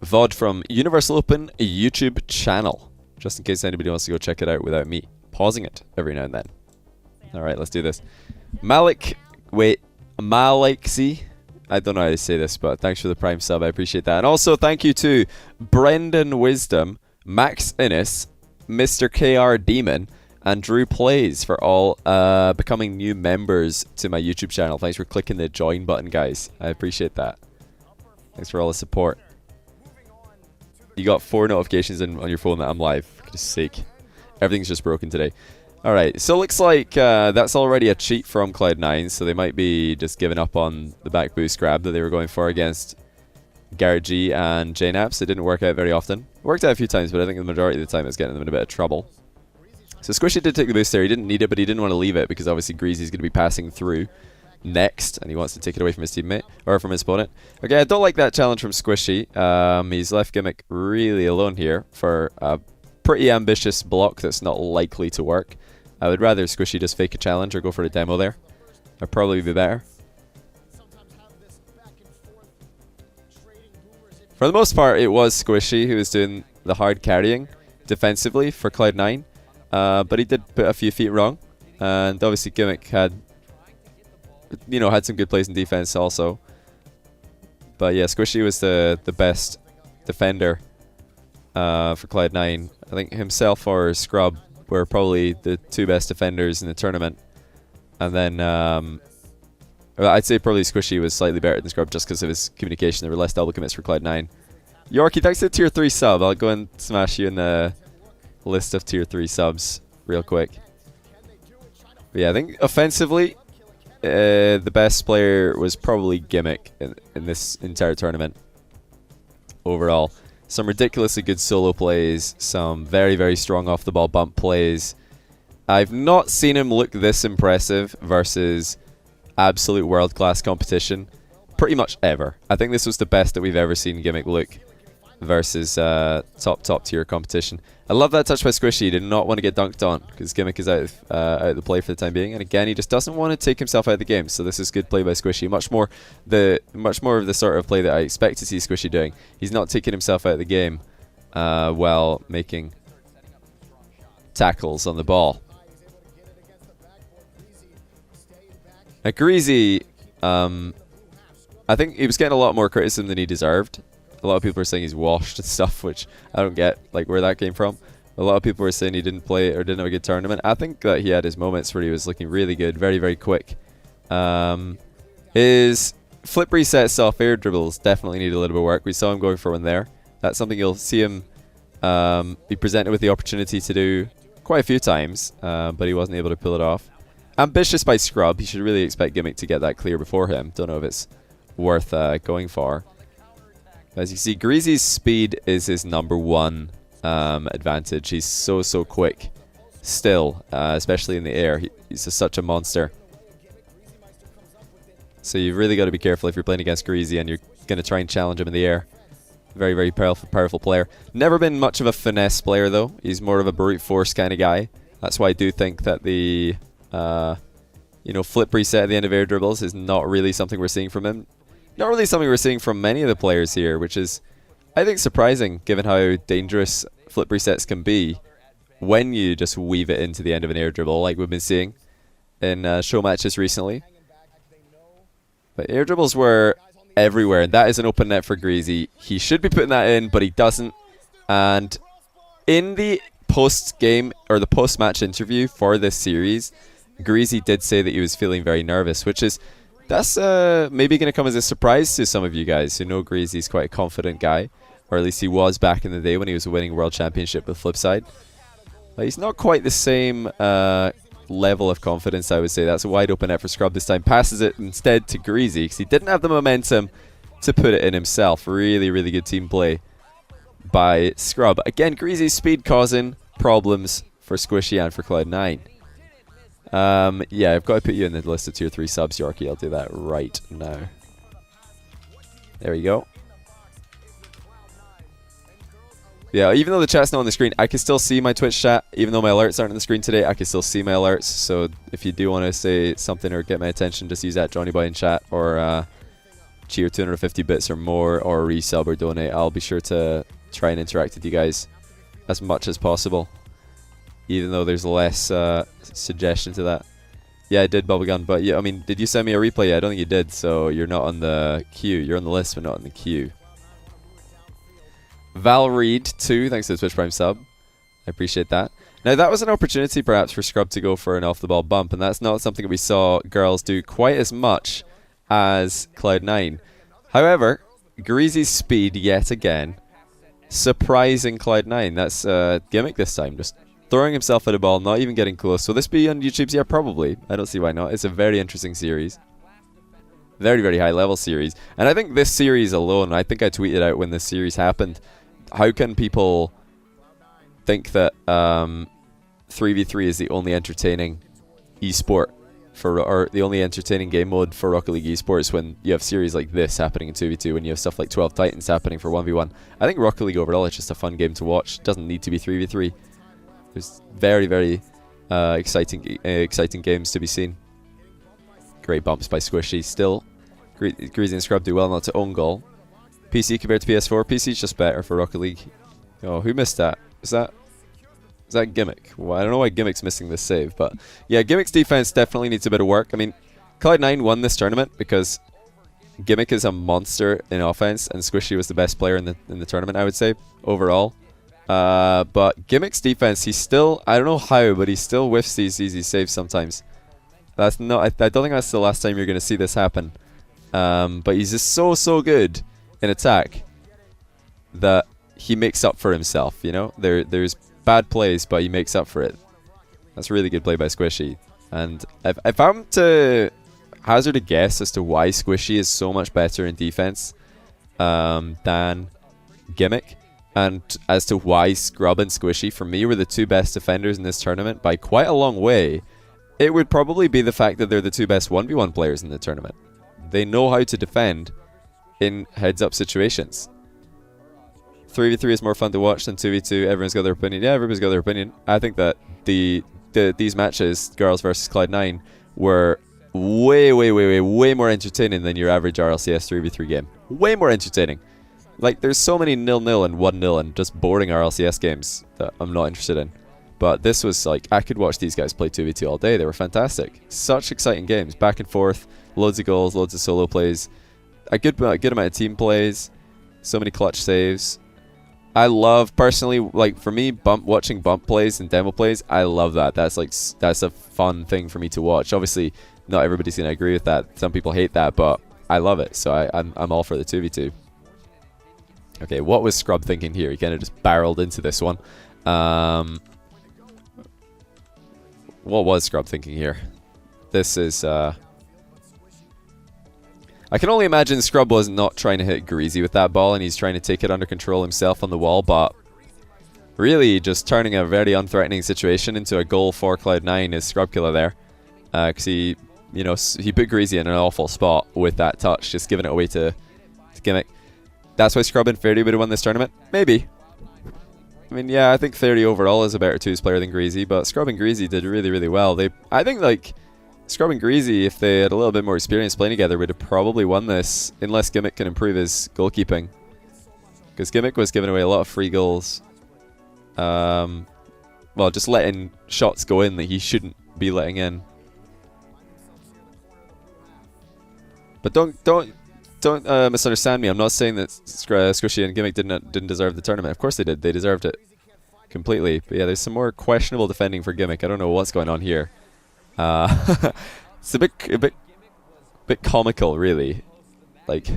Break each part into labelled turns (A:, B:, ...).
A: VOD from Universal Open YouTube channel. Just in case anybody wants to go check it out without me pausing it every now and then. Alright, let's do this. Maliksi. I don't know how to say this, but thanks for the Prime sub. I appreciate that. And also thank you to Brendan Wisdom, Max Innes, Mr. KR Demon, and Drew Plays for all becoming new members to my YouTube channel. Thanks for clicking the join button, guys. I appreciate that. Thanks for all the support. You got 4 notifications on your phone that I'm live. For goodness sake. Everything's just broken today. Alright, so it looks like that's already a cheat from Cloud9, so they might be just giving up on the back boost grab that they were going for against gReazy and JNaps. It didn't work out very often. It worked out a few times, but I think the majority of the time it was getting them in a bit of trouble. So Squishy did take the boost there. He didn't need it, but he didn't want to leave it because obviously gReazy's going to be passing through next, and he wants to take it away from his teammate, or from his opponent. Okay, I don't like that challenge from Squishy. He's left Gimmick really alone here for a pretty ambitious block that's not likely to work. I would rather Squishy just fake a challenge or go for a demo there. That'd probably be better. For the most part, it was Squishy who was doing the hard carrying defensively for Cloud9. But he did put a few feet wrong. And obviously Gimmick had, had some good plays in defense also. But yeah, Squishy was the best defender for Cloud9. I think himself or Scrub were probably the 2 best defenders in the tournament. And then I'd say probably Squishy was slightly better than Scrub just because of his communication. There were less double commits for Cloud9. Yorkie, thanks to the tier 3 sub. I'll go and smash you in the list of tier 3 subs real quick. But yeah, I think offensively, the best player was probably Gimmick in this entire tournament overall. Some ridiculously good solo plays, some very, very strong off-the-ball bump plays. I've not seen him look this impressive versus absolute world-class competition pretty much ever. I think this was the best that we've ever seen Gimmick look versus top tier competition. I love that touch by Squishy. He did not want to get dunked on because Gimmick is out of the play for the time being. And again, he just doesn't want to take himself out of the game. So this is good play by Squishy. Much more of the sort of play that I expect to see Squishy doing. He's not taking himself out of the game while making tackles on the ball. Now gReazy, I think he was getting a lot more criticism than he deserved. A lot of people are saying he's washed and stuff, which I don't get, like, where that came from. A lot of people were saying he didn't play or didn't have a good tournament. I think that he had his moments where he was looking really good, very, very quick. His flip resets off air dribbles definitely need a little bit of work. We saw him going for one there. That's something you'll see him be presented with the opportunity to do quite a few times, but he wasn't able to pull it off. Ambitious by Scrub. He should really expect Gimmick to get that clear before him. Don't know if it's worth going for. As you see, gReazy's speed is his #1 advantage. He's so quick still, especially in the air. He's just such a monster. So you've really got to be careful if you're playing against gReazy and you're going to try and challenge him in the air. Very, very powerful player. Never been much of a finesse player, though. He's more of a brute force kind of guy. That's why I do think that the flip reset at the end of air dribbles is not really something we're seeing from him. Not really something we're seeing from many of the players here, which is, I think, surprising given how dangerous flip resets can be when you just weave it into the end of an air dribble like we've been seeing in show matches recently. But air dribbles were everywhere, and that is an open net for gReazy. He should be putting that in, but he doesn't. And in the post-game, or the post-match interview for this series, gReazy did say that he was feeling very nervous, which is... That's maybe going to come as a surprise to some of you guys who know gReazy's quite a confident guy, or at least he was back in the day when he was winning World Championship with Flipside. But he's not quite the same level of confidence, I would say. That's a wide open net for Scrub this time. Passes it instead to gReazy because he didn't have the momentum to put it in himself. Really, really good team play by Scrub. Again, gReazy's speed causing problems for Squishy and for Cloud9. Yeah, I've got to put you in the list of tier 3 subs, Yorkie. I'll do that right now. There we go. Yeah, even though the chat's not on the screen, I can still see my Twitch chat. Even though my alerts aren't on the screen today, I can still see my alerts. So if you do want to say something or get my attention, just use that JohnnyBoy in chat or cheer 250 bits or more, or resub or donate, I'll be sure to try and interact with you guys as much as possible, even though there's less suggestion to that. Yeah, I did, Bubblegun, but yeah, I mean, did you send me a replay? Yeah, I don't think you did, so you're not on the queue. You're on the list, but not on the queue. Val Reed 2, thanks for the Twitch Prime sub. I appreciate that. Now, that was an opportunity, perhaps, for Scrub to go for an off-the-ball bump, and that's not something we saw girls do quite as much as Cloud9. However, gReazy's speed, yet again, surprising Cloud9. That's Gimmick this time, just throwing himself at a ball, not even getting close. Will this be on YouTube's? Yeah, probably. I don't see why not. It's a very interesting series. Very, very high-level series. And I think this series alone, I think I tweeted out when this series happened, how can people think that 3v3 is the only entertaining esport or the only entertaining game mode for Rocket League esports when you have series like this happening in 2v2, when you have stuff like 12 Titans happening for 1v1. I think Rocket League overall is just a fun game to watch. It doesn't need to be 3v3. There's very, very exciting games to be seen. Great bumps by Squishy. Still, gReazy and Scrub do well not to own goal. PC compared to PS4. PC's just better for Rocket League. Oh, who missed that? Is that Gimmick? Well, I don't know why Gimmick's missing this save, but yeah, Gimmick's defense definitely needs a bit of work. I mean, Cloud9 won this tournament because Gimmick is a monster in offense, and Squishy was the best player in the tournament, I would say, overall. But Gimmick's defense, he's still, I don't know how, but he still whiffs these easy saves sometimes. That's not, I don't think that's the last time you're going to see this happen. But he's just so good in attack that he makes up for himself, you know? There's bad plays, but he makes up for it. That's a really good play by Squishy. And if I'm to hazard a guess as to why Squishy is so much better in defense than Gimmick, and as to why Scrub and Squishy, for me, were the two best defenders in this tournament by quite a long way, it would probably be the fact that they're the two best 1v1 players in the tournament. They know how to defend in heads-up situations. 3v3 is more fun to watch than 2v2. Everyone's got their opinion. Yeah, everybody's got their opinion. I think that these matches, girls versus Cloud9, were way more entertaining than your average RLCS 3v3 game. Way more entertaining. Like, there's so many 0-0 and 1-0 and just boring RLCS games that I'm not interested in. But this was like, I could watch these guys play 2v2 all day. They were fantastic. Such exciting games. Back and forth. Loads of goals, loads of solo plays. A good amount of team plays. So many clutch saves. I love, personally, like, for me, watching bump plays and demo plays, I love that. That's a fun thing for me to watch. Obviously, not everybody's going to agree with that. Some people hate that, but I love it. So I'm all for the 2v2. Okay, what was Scrub thinking here? He kind of just barreled into this one. What was Scrub thinking here? This is... I can only imagine Scrub was not trying to hit gReazy with that ball, and he's trying to take it under control himself on the wall, but really just turning a very unthreatening situation into a goal for Cloud9 is Scrub Killer there. Because he put gReazy in an awful spot with that touch, just giving it away to Gimmick. That's why Scrub and Fairy would have won this tournament? Maybe. I mean, yeah, I think Fairy overall is a better twos player than gReazy, but Scrub and gReazy did really well. I think, like, Scrub and gReazy, if they had a little bit more experience playing together, would have probably won this, unless Gimmick can improve his goalkeeping. Because Gimmick was giving away a lot of free goals. Well, just letting shots go in that he shouldn't be letting in. But don't misunderstand me. I'm not saying that Squishy and Gimmick didn't deserve the tournament. Of course they did. They deserved it completely. But yeah, there's some more questionable defending for Gimmick. I don't know what's going on here. It's a bit comical, really. Like,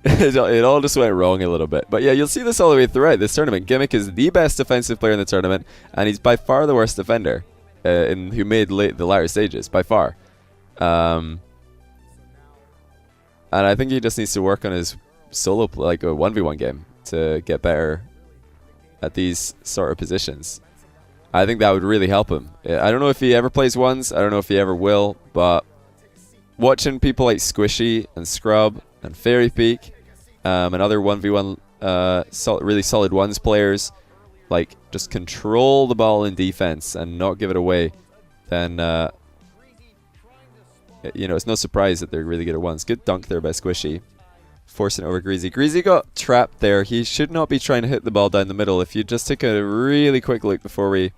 A: it all just went wrong a little bit. But yeah, you'll see this all the way throughout this tournament. Gimmick is the best defensive player in the tournament, and he's by far the worst defender who made the latter stages, by far. And I think he just needs to work on his solo, like a 1v1 game, to get better at these sort of positions. I think that would really help him. I don't know if he ever plays ones. I don't know if he ever will. But watching people like Squishy and Scrub and Fairy Peak and other 1v1 really solid ones players, like, just control the ball in defense and not give it away, then you know, it's no surprise that they're really good at ones. Good dunk there by Squishy. Forcing it over gReazy. gReazy got trapped there. He should not be trying to hit the ball down the middle. If you just take a really quick look before we...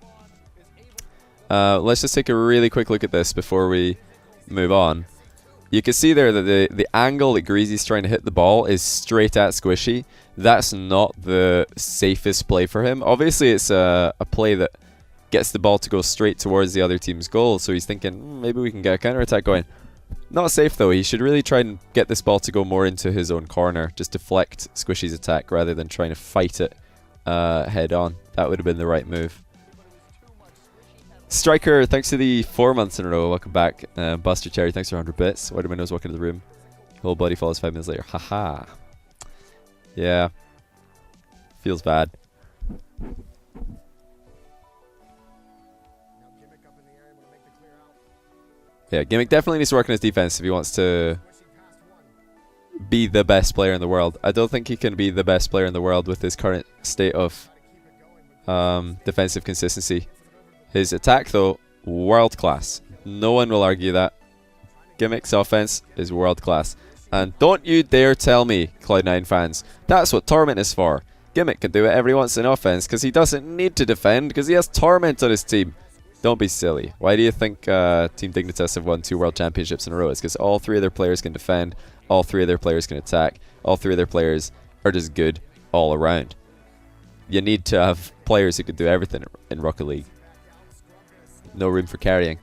A: let's just take a really quick look at this before we move on. You can see there that the angle that gReazy's trying to hit the ball is straight at Squishy. That's not the safest play for him. Obviously, it's a play that gets the ball to go straight towards the other team's goal. So he's thinking, maybe we can get a counter-attack going. Not safe though. He should really try and get this ball to go more into his own corner. Just deflect Squishy's attack rather than trying to fight it head on. That would have been the right move. Striker, thanks to the 4 months in a row. Welcome back. Buster Cherry, thanks for 100 bits. Why do my nose walk into the room? Whole body follows 5 minutes later. Haha. Yeah. Feels bad. Yeah, Gimmick definitely needs to work on his defense if he wants to be the best player in the world. I don't think he can be the best player in the world with his current state of defensive consistency. His attack, though, world class. No one will argue that. Gimmick's offense is world class. And don't you dare tell me, Cloud9 fans, that's what Torment is for. Gimmick can do whatever he wants in offense because he doesn't need to defend because he has Torment on his team. Don't be silly. Why do you think Team Dignitas have won 2 world championships in a row? It's because all 3 of their players can defend, all 3 of their players can attack, all 3 of their players are just good all around. You need to have players who can do everything in Rocket League. No room for carrying.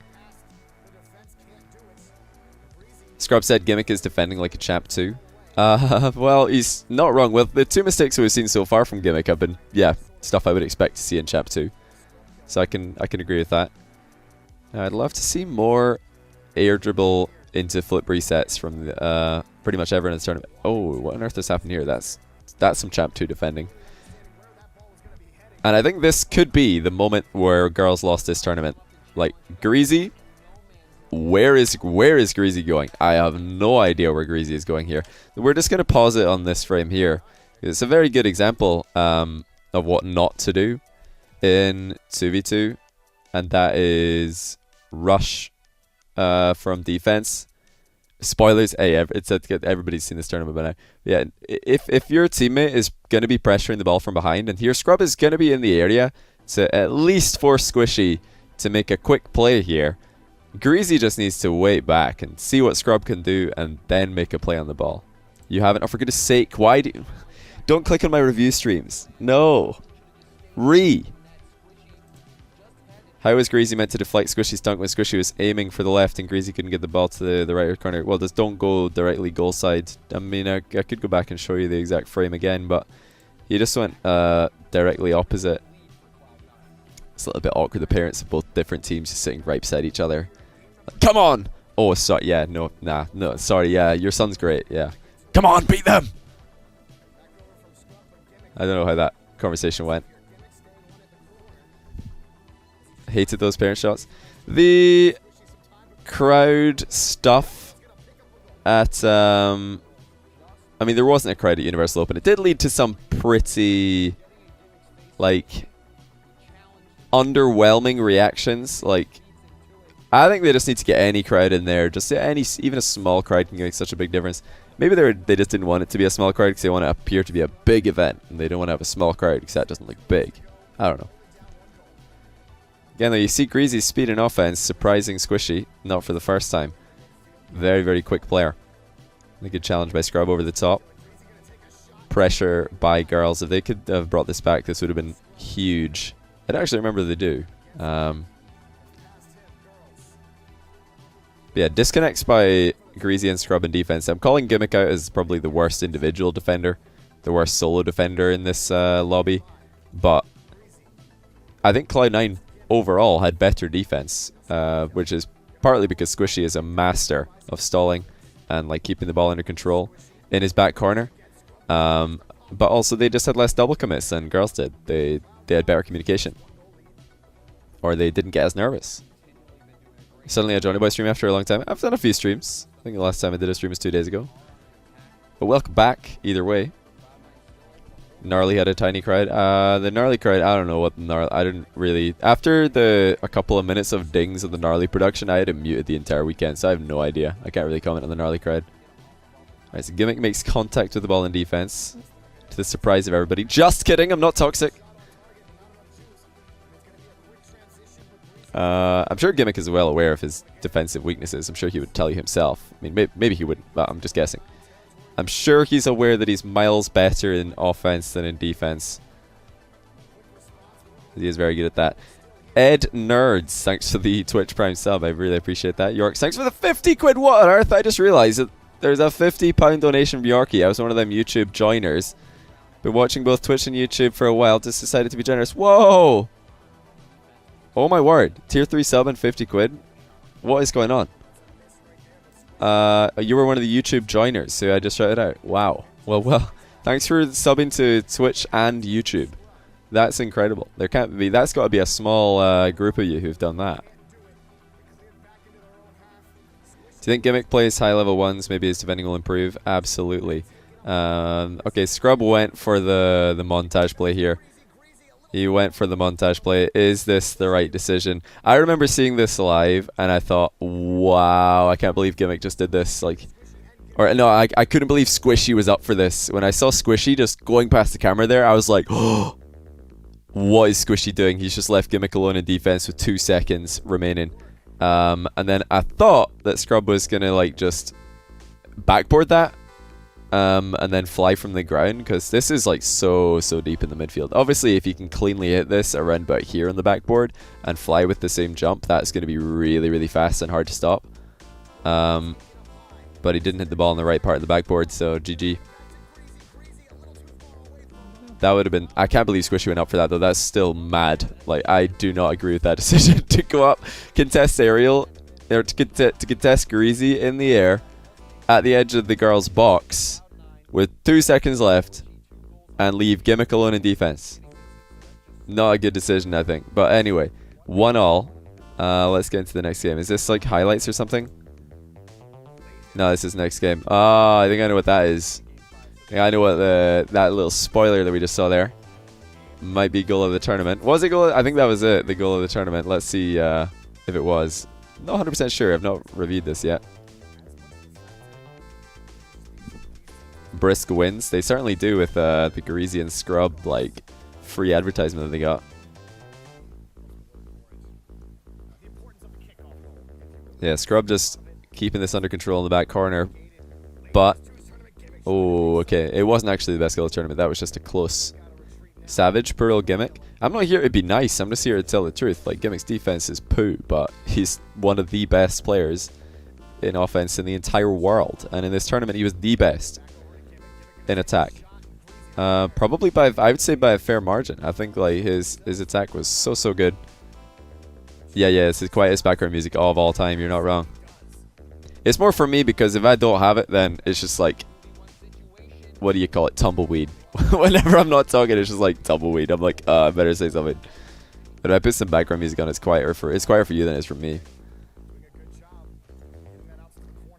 A: Scrub said Gimmick is defending like a champ too. Well, he's not wrong. Well, the 2 mistakes we've seen so far from Gimmick have been, yeah, stuff I would expect to see in champ 2. So I can agree with that. I'd love to see more air dribble into flip resets from pretty much everyone in this tournament. Oh, what on earth has happened here? That's some champ 2 defending. And I think this could be the moment where girls lost this tournament. Like, gReazy, where is gReazy going? I have no idea where gReazy is going here. We're just going to pause it on this frame here. It's a very good example of what not to do in 2v2, and that is rush from defense. Spoilers, hey, everybody's seen this tournament by now. Yeah, if your teammate is going to be pressuring the ball from behind, and here Scrub is going to be in the area to at least force Squishy to make a quick play here, gReazy just needs to wait back and see what Scrub can do and then make a play on the ball. You haven't? Oh, for goodness sake, why do you... Don't click on my review streams. No. How was gReazy meant to deflect Squishy's dunk when Squishy was aiming for the left and gReazy couldn't get the ball to the right corner? Well, just don't go directly goal side. I mean, I could go back and show you the exact frame again, but he just went directly opposite. It's a little bit awkward. The parents of both different teams just sitting right beside each other. Like, come on! Oh, sorry. Yeah, no, sorry. Yeah, your son's great. Yeah. Come on, beat them! I don't know how that conversation went. Hated those parent shots. The crowd stuff at I mean, there wasn't a crowd at Universal Open. It did lead to some pretty like underwhelming reactions. Like, I think they just need to get any crowd in there. Just even a small crowd can make such a big difference. Maybe they just didn't want it to be a small crowd because they want to appear to be a big event, and they don't want to have a small crowd because that doesn't look big. I don't know. Again, though, you see gReazy's speed and offense surprising Squishy, not for the first time. Very, very quick player. A good challenge by Scrub over the top. Pressure by girls. If they could have brought this back, this would have been huge. I don't actually remember they do. Yeah, disconnects by gReazy and Scrub in defense. I'm calling Gimmick out as probably the worst individual defender, the worst solo defender in this lobby. But I think Cloud9 overall had better defense, which is partly because Squishy is a master of stalling and like keeping the ball under control in his back corner. But also they just had less double commits than girls did. They had better communication, or they didn't get as nervous. Suddenly a Johnny Boy stream after a long time. I've done a few streams. I think the last time I did a stream was 2 days ago. But welcome back either way. Gnarly had a tiny crowd. The Gnarly crowd, I don't know what the Gnarly... I didn't really... After a couple of minutes of dings of the Gnarly production, I had it muted the entire weekend, so I have no idea. I can't really comment on the Gnarly crowd. Alright, so Gimmick makes contact with the ball in defense, to the surprise of everybody. Just kidding, I'm not toxic. I'm sure Gimmick is well aware of his defensive weaknesses. I'm sure he would tell you himself. I mean, maybe he wouldn't, but I'm just guessing. I'm sure he's aware that he's miles better in offense than in defense. He is very good at that. Ed Nerds, thanks for the Twitch Prime sub. I really appreciate that. York, thanks for the 50 quid. What on earth? I just realized that there's a £50 donation from Yorkie. I was one of them YouTube joiners. Been watching both Twitch and YouTube for a while. Just decided to be generous. Whoa! Oh my word. Tier 3 sub and 50 quid? What is going on? You were one of the YouTube joiners, so I just shouted out. Wow. Well. Thanks for subbing to Twitch and YouTube. That's incredible. There can't be. That's got to be a small group of you who've done that. Do you think Gimmick plays high level ones? Maybe his defending will improve. Absolutely. Okay, Scrub went for the montage play here. He went for the montage play. Is this the right decision? I remember seeing this live, and I thought, wow, I can't believe Gimmick just did this. Like, or no, I couldn't believe Squishy was up for this. When I saw Squishy just going past the camera there, I was like, oh, what is Squishy doing? He's just left Gimmick alone in defense with 2 seconds remaining. And then I thought that Scrub was going to, like, just backboard that. And then fly from the ground, because this is like so deep in the midfield. Obviously, if you can cleanly hit this around about here on the backboard and fly with the same jump, that's going to be really fast and hard to stop. But he didn't hit the ball in the right part of the backboard, so GG. That would have been... I can't believe Squishy went up for that, though. That's still mad. Like, I do not agree with that decision to go up, contest aerial, or to contest gReazy in the air at the edge of the girl's box with 2 seconds left and leave Gimmick alone in defense. Not a good decision, I think. But anyway, 1-1. Let's get into the next game. Is this like highlights or something? No, this is next game. Oh, I think I know what that is. I know what that little spoiler that we just saw there might be goal of the tournament. Was it goal? I think that was it, the goal of the tournament. Let's see if it was. Not 100% sure. I've not reviewed this yet. Brisk wins. They certainly do with the gReazy and Scrub, like, free advertisement that they got. Yeah, Scrub just keeping this under control in the back corner. But, oh, okay. It wasn't actually the best goal of the tournament. That was just a close. Savage, poor old Gimmick. I'm not here to be nice. I'm just here to tell the truth. Like, Gimmick's defense is poo, but he's one of the best players in offense in the entire world. And in this tournament, he was the best in attack. Probably by, I would say, by a fair margin. I think like his attack was so good. Yeah, it's the quietest background music of all time. You're not wrong. It's more for me because if I don't have it, then it's just like, what do you call it? Tumbleweed. Whenever I'm not talking, it's just like tumbleweed. I'm like, I better say something. But if I put some background music on, it's quieter for you than it is for me.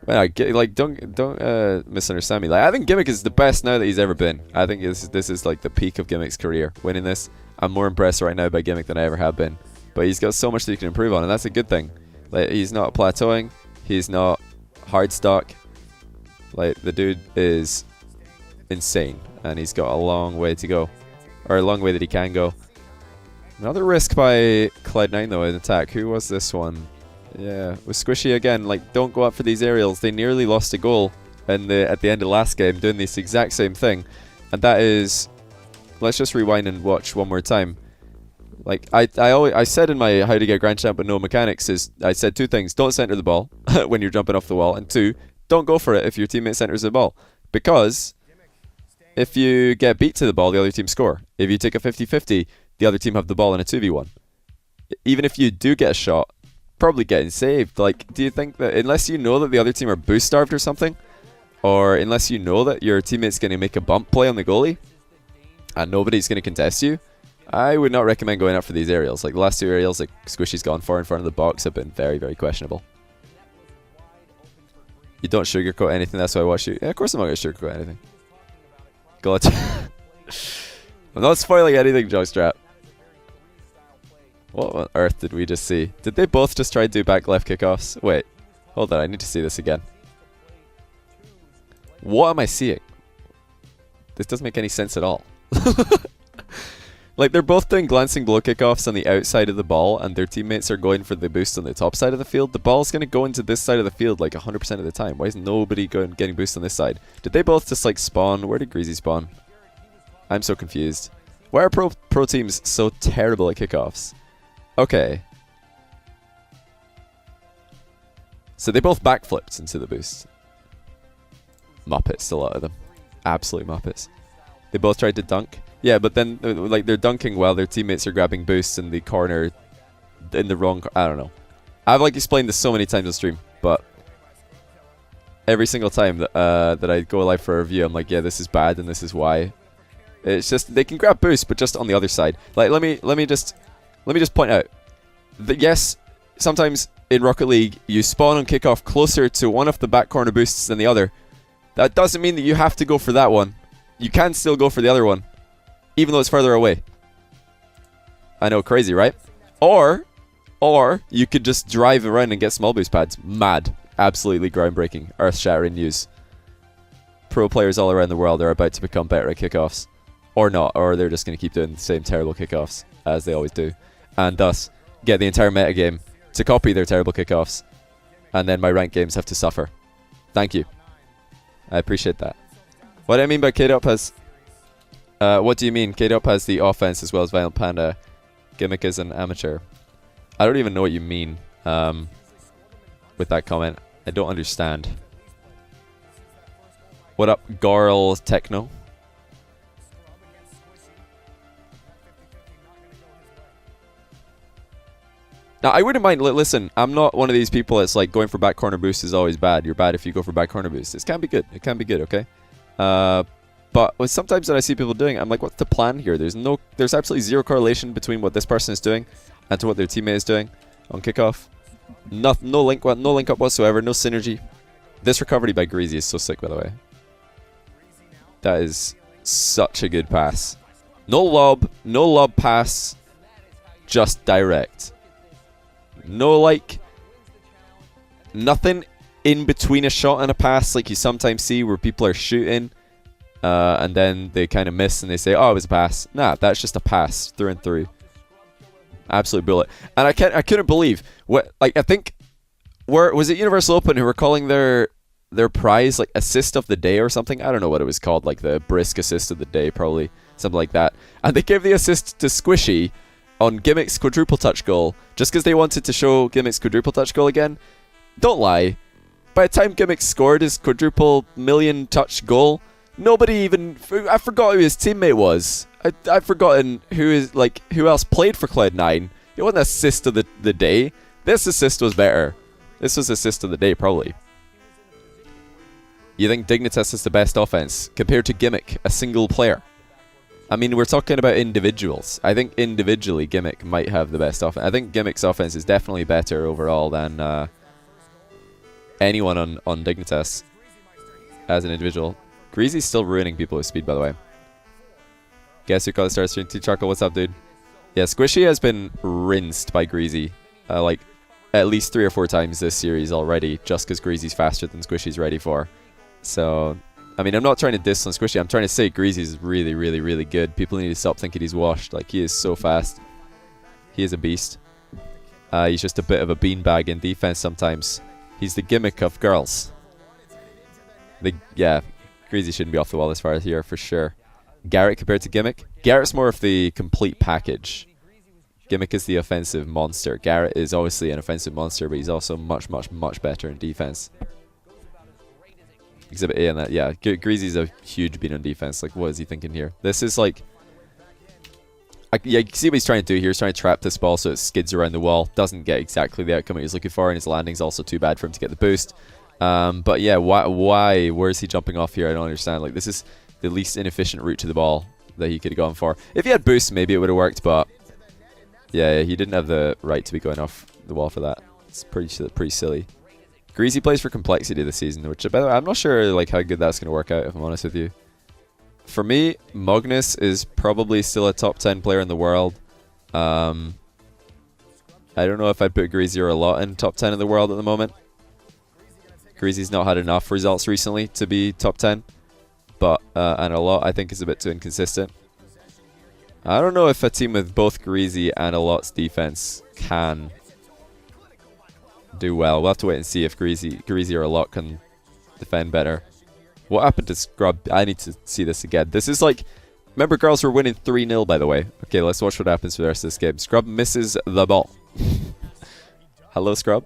A: Well, like, don't misunderstand me. Like, I think Gimmick is the best now that he's ever been. I think this is like the peak of Gimmick's career. Winning this, I'm more impressed right now by Gimmick than I ever have been. But he's got so much that he can improve on, and that's a good thing. Like, he's not plateauing. He's not hard stock. Like, the dude is insane, and he's got a long way to go, or a long way that he can go. Another risk by Cloud9 though in attack. Who was this one? Yeah, with Squishy again. Like, don't go up for these aerials. They nearly lost a goal at the end of last game doing this exact same thing, and that is, let's just rewind and watch one more time. Like, I said in my how to get Grand Champ with no mechanics is, I said 2 things: don't center the ball when you're jumping off the wall, and 2, don't go for it if your teammate centers the ball, because if you get beat to the ball, the other team score. If you take a 50-50, the other team have the ball in a 2v1. Even if you do get a shot, probably getting saved. Like, do you think that unless you know that the other team are boost starved or something, or unless you know that your teammate's going to make a bump play on the goalie and nobody's going to contest you, I would not recommend going up for these aerials. Like, the last 2 aerials that Squishy's gone for in front of the box have been very questionable. You don't sugarcoat anything, that's why I watch you. Yeah, of course I'm not going to sugarcoat anything. Gotcha. I'm not spoiling anything, Joystrap. What on earth did we just see? Did they both just try to do back left kickoffs? Wait, hold on, I need to see this again. What am I seeing? This doesn't make any sense at all. Like, they're both doing glancing blow kickoffs on the outside of the ball, and their teammates are going for the boost on the top side of the field. The ball's going to go into this side of the field like 100% of the time. Why is nobody getting boost on this side? Did they both just like spawn? Where did gReazy spawn? I'm so confused. Why are pro teams so terrible at kickoffs? Okay. So they both backflipped into the boost. Muppets, a lot of them. Absolute Muppets. They both tried to dunk. Yeah, but then like they're dunking while their teammates are grabbing boosts in the corner, in the wrong. I don't know. I've like explained this so many times on stream, but every single time that that I go live for a review, I'm like, yeah, this is bad and this is why. It's just they can grab boosts, but just on the other side. Like let me just point out that yes, sometimes in Rocket League you spawn on kickoff closer to one of the back corner boosts than the other. That doesn't mean that you have to go for that one. You can still go for the other one, even though it's further away. I know, crazy, right? Or you could just drive around and get small boost pads. Mad. Absolutely groundbreaking. Earth-shattering news. Pro players all around the world are about to become better at kickoffs. Or not, or they're just going to keep doing the same terrible kickoffs as they always do. And thus, get the entire metagame to copy their terrible kickoffs. And then my ranked games have to suffer. Thank you. I appreciate that. What I mean by K-Dop has... what do you mean? K-Dop has the offense as well as Violent Panda. Gimmick is an amateur. I don't even know what you mean with that comment. I don't understand. What up, Garl Techno? Now, I wouldn't mind. Listen, I'm not one of these people that's like going for back corner boost is always bad. You're bad if you go for back corner boost. It can be good. It can be good, okay? But sometimes that I see people doing, I'm like, what's the plan here? There's absolutely zero correlation between what this person is doing and to what their teammate is doing on kickoff. No link up whatsoever. No synergy. This recovery by gReazy is so sick, by the way. That is such a good pass. No lob pass, just direct. No, like, nothing in between a shot and a pass like you sometimes see where people are shooting and then they kind of miss and they say, oh, it was a pass. Nah, that's just a pass through and through. Absolute bullet. And I couldn't believe what, like, I think, was it Universal Open who were calling their prize like assist of the day or something? I don't know what it was called, like the brisk assist of the day, probably something like that. And they gave the assist to Squishy on Gimmick's quadruple touch goal, just because they wanted to show Gimmick's quadruple touch goal again. Don't lie. By the time Gimmick scored his quadruple million touch goal, nobody even... I forgot who his teammate was. I've forgotten who else played for Cloud9. It wasn't assist of the day. This assist was better. This was assist of the day, probably. You think Dignitas is the best offense compared to Gimmick, a single player? I mean, we're talking about individuals. I think individually Gimmick might have the best offense. I think Gimmick's offense is definitely better overall than anyone on Dignitas as an individual. gReazy's still ruining people with speed, by the way. Guess who caught the start stream? T-Charcoal, what's up, dude? Yeah, Squishy has been rinsed by gReazy like at least 3 or 4 times this series already, just because gReazy's faster than Squishy's ready for. So... I mean, I'm not trying to diss on Squishy. I'm trying to say gReazy is really, really, really good. People need to stop thinking he's washed. Like, he is so fast. He is a beast. He's just a bit of a beanbag in defense sometimes. He's the Gimmick of girls. Yeah, gReazy shouldn't be off the wall as far as here, for sure. Garrett compared to Gimmick? Garrett's more of the complete package. Gimmick is the offensive monster. Garrett is obviously an offensive monster, but he's also much, much, much better in defense. Exhibit A and that, yeah. gReazy's a huge bean on defense. Like, what is he thinking here? This is like... yeah, you can see what he's trying to do here. He's trying to trap this ball so it skids around the wall. Doesn't get exactly the outcome he was looking for, and his landing's also too bad for him to get the boost. But yeah, why? Where is he jumping off here? I don't understand. Like, this is the least inefficient route to the ball that he could have gone for. If he had boost, maybe it would have worked, but... yeah, he didn't have the right to be going off the wall for that. It's pretty silly. gReazy plays for complexity this season, which, by the way, I'm not sure like how good that's going to work out, if I'm honest with you. For me, Magnus is probably still a top 10 player in the world. I don't know if I'd put gReazy or a lot in top 10 in the world at the moment. gReazy's not had enough results recently to be top 10. But, and a lot I think is a bit too inconsistent. I don't know if a team with both gReazy and a lot's defense can do well. We'll have to wait and see if gReazy or a lot can defend better. What happened to Scrub? I need to see this again. This is like... Remember, girls were winning 3-0, by the way. Okay, let's watch what happens for the rest of this game. Scrub misses the ball. Hello, Scrub.